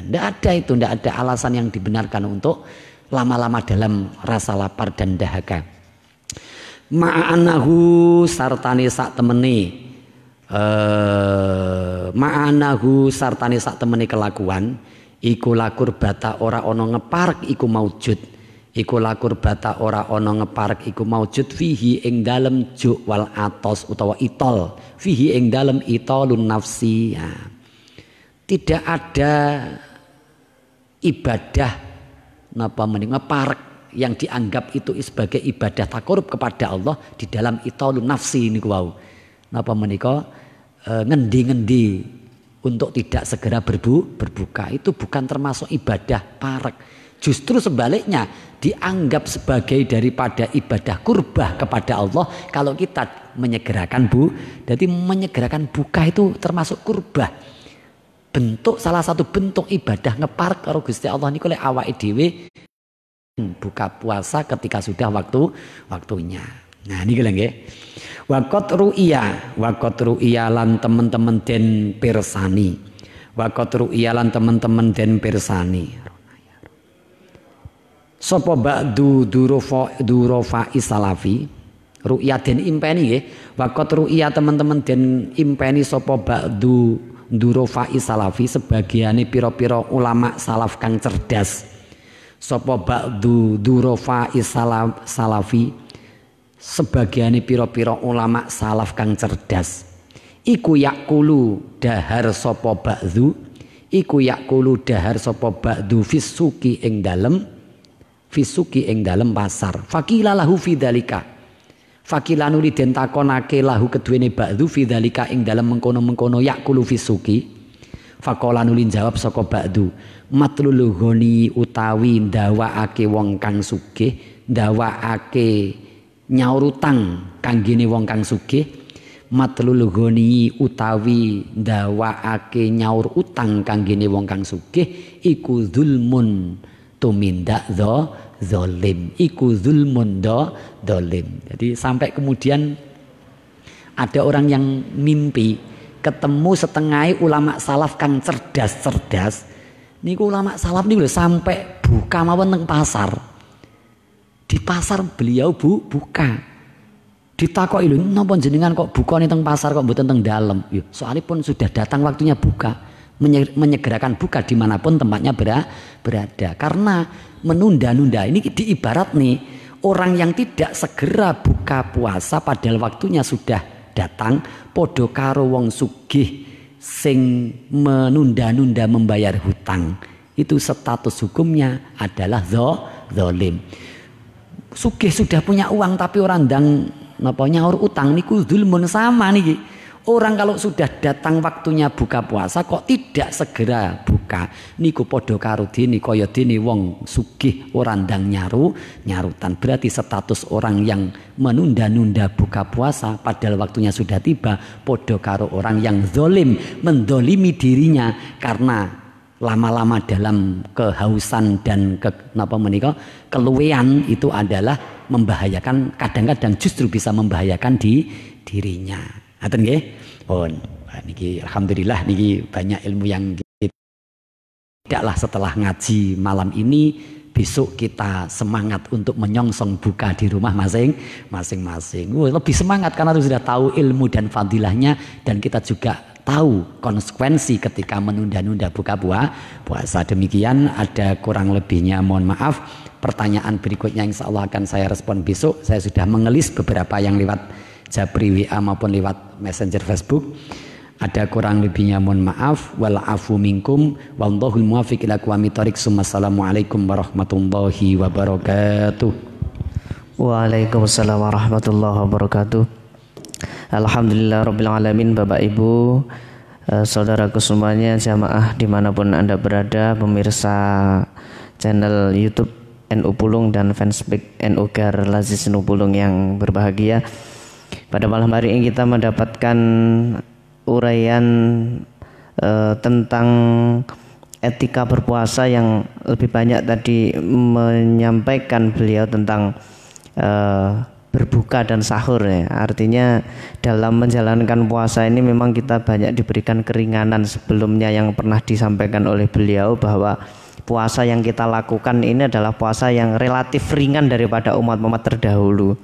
S2: Tidak ada alasan yang dibenarkan untuk lama-lama dalam rasa lapar dan dahaga. Ma'anahu sartane sak temene kelakuan iku lakur bata ora ana ngeparek iku maujud fihi ing dalem juk wal atos utawa itol fihi ing dalem itolun nafsi ya. Tidak ada ibadah ngeparek yang dianggap itu sebagai ibadah takarub kepada Allah di dalam itolun nafsi niku wau. Napa menika ngendi-ngendi untuk tidak segera berbuka itu bukan termasuk ibadah parek. Justru sebaliknya dianggap sebagai daripada ibadah kurbah kepada Allah kalau kita menyegerakan jadi menyegerakan buka itu termasuk kurbah. Salah satu bentuk ibadah ngeparek karo Gusti Allah niku lek awake dhewe buka puasa ketika sudah waktunya. Nah ini kalian nggih. Wakot ru'iya lan teman-teman den pirsani. Wakot ru'iya lan teman-teman den pirsani. Sapa ba'du durofa isalafi. Ru'ya den impeni nggih. Wakot ru'ya teman-teman den impeni sapa ba'du durofa isalafi sebagiane pira-pira ulama salaf kang cerdas. Sapa ba'du durofa isalafi sebagiane pira-pira ulama salaf kang cerdas. Iku yakulu dahar sapa ba'du, iku yakulu dahar sapa ba'du fisuki ing dalem pasar. Fakila lahu fidzalika. Fakila nuli den takonake lahu keduwene ba'du fidzalika ing dalem mengkono-mengkono yakulu fisuki. Faqala nuli jawab saka ba'du, matlul ghani utawi ndawaake wong kang sugih, ndawaake nyaur utang kanggene wong kang sugih. Matlul ghani utawi ndawaake nyaur utang kanggene wong kang sugih iku zulmun tumindak zalim, iku zulmun zalim. Jadi sampai kemudian ada orang yang mimpi ketemu setengah ulama salaf kang cerdas. Niku ulama salaf niku sampai buka mawon nang pasar. Di pasar beliau buka. Ditakoki lho, napa jenengan kok bukane teng pasar kok mboten teng dalem? Yo, soalnya pun sudah datang waktunya buka. Menyegerakan buka dimanapun tempatnya berada. Karena menunda-nunda ini diibarat nih orang yang tidak segera buka puasa padahal waktunya sudah datang podo karo wong sugih sing menunda-nunda membayar hutang. Itu status hukumnya adalah zalim. Sugih sudah punya uang tapi orang ndang napa nyaur utang niku zulmun sama niki. Orang kalau sudah datang waktunya buka puasa kok tidak segera buka niku podo karo dene kaya dene wong sugih ora ndang nyarutan. Berarti status orang yang menunda-nunda buka puasa padahal waktunya sudah tiba podo karo orang yang zalim, mendolimi dirinya karena lama-lama dalam kehausan dan keluwean itu adalah membahayakan, kadang-kadang justru bisa membahayakan dirinya. Ngaten nggih? Pun. Niki alhamdulillah niki banyak ilmu yang tidaklah setelah ngaji malam ini besok kita semangat untuk menyongsong buka di rumah masing-masing. Lebih semangat karena sudah tahu ilmu dan fadilahnya dan kita juga tahu konsekuensi ketika menunda-nunda buka puasa. Demikian, ada kurang lebihnya mohon maaf. Pertanyaan berikutnya insya Allah akan saya respon besok. Saya sudah mengelis beberapa yang lewat Japri WA maupun lewat Messenger Facebook. Ada kurang lebihnya mohon maaf. Wal afu minkum wallahul muwaffiq ila aqwamit thoriq. Assalamualaikum warahmatullahi wabarakatuh.
S1: Waalaikumsalam warahmatullahi wabarakatuh. Alhamdulillah rabbil alamin. Bapak Ibu, saudaraku semuanya, jamaah dimanapun Anda berada, pemirsa channel YouTube NU Pulung dan fanspage NU Gar Lazis NU Pulung yang berbahagia. Pada malam hari ini kita mendapatkan uraian tentang etika berpuasa yang lebih banyak tadi menyampaikan beliau tentang berbuka dan sahur ya. Artinya dalam menjalankan puasa ini memang kita banyak diberikan keringanan. Sebelumnya yang pernah disampaikan oleh beliau bahwa puasa yang kita lakukan ini adalah puasa yang relatif ringan daripada umat-umat terdahulu.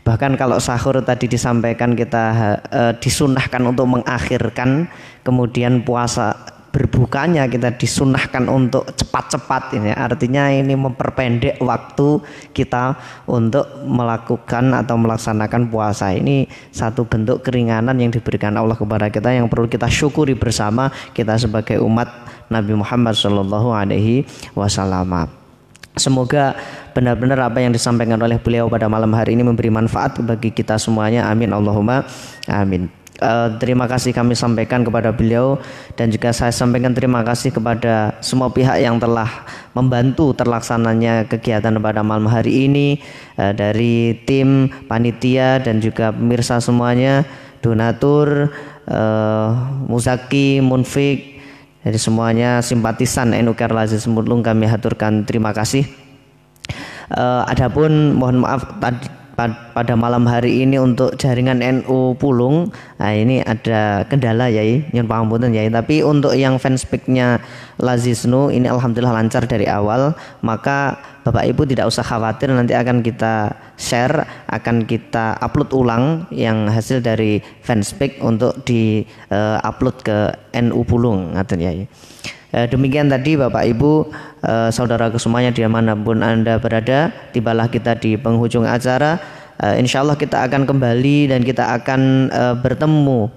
S1: Bahkan kalau sahur tadi disampaikan kita disunahkan untuk mengakhirkan, kemudian puasa berbukanya kita disunahkan untuk cepat-cepat ini. Artinya ini memperpendek waktu kita untuk melakukan atau melaksanakan puasa. Ini satu bentuk keringanan yang diberikan Allah kepada kita yang perlu kita syukuri bersama kita sebagai umat Nabi Muhammad SAW. Semoga benar-benar apa yang disampaikan oleh beliau pada malam hari ini memberi manfaat bagi kita semuanya. Amin Allahumma amin. Terima kasih kami sampaikan kepada beliau dan juga saya sampaikan terima kasih kepada semua pihak yang telah membantu terlaksananya kegiatan pada malam hari ini, dari tim panitia dan juga pemirsa semuanya, donatur, muzaki, munfik, dari semuanya simpatisan NU Gar Lazis Murlung kami haturkan terima kasih. Adapun mohon maaf pada malam hari ini untuk jaringan NU Pulung, nah ini ada kendala Yai, nyun pangapunten Yai. Tapi untuk yang fanspage-nya Lazisnu ini alhamdulillah lancar dari awal, maka Bapak Ibu tidak usah khawatir, nanti akan kita share, akan kita upload ulang yang hasil dari fanspage untuk di upload ke NU Pulung, ngaten Yai. Demikian tadi Bapak Ibu, saudara semuanya dimanapun Anda berada, tibalah kita di penghujung acara. Insya Allah kita akan kembali dan kita akan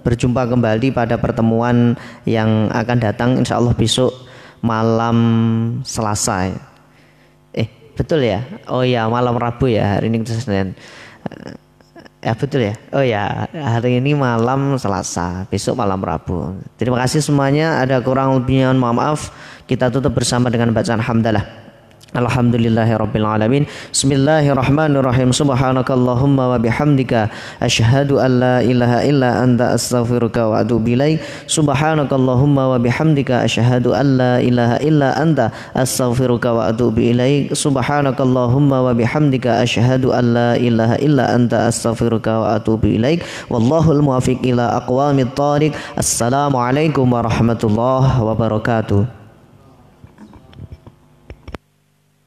S1: berjumpa kembali pada pertemuan yang akan datang insya Allah besok malam Selasa. Betul ya? Oh ya, malam Rabu ya, hari ini Senin. Ya betul ya. Oh ya, hari ini malam Selasa, besok malam Rabu. Terima kasih semuanya. Ada kurang lebihnya mohon maaf. Kita tutup bersama dengan bacaan hamdalah. Alhamdulillahirabbil alamin. Bismillahirrahmanirrahim. Subhanakallahumma wa bihamdika asyhadu an la ilaha illa anta astaghfiruka wa atubu ilaik. Subhanakallahumma wa bihamdika asyhadu an la ilaha illa anta astaghfiruka wa atubu ilaik. Subhanakallahumma wa bihamdika asyhadu an la ilaha illa anta astaghfiruka wa atubu ilaik. Wallahul muwaffiq ila aqwamit thoriq. Assalamualaikum warahmatullahi wabarakatuh.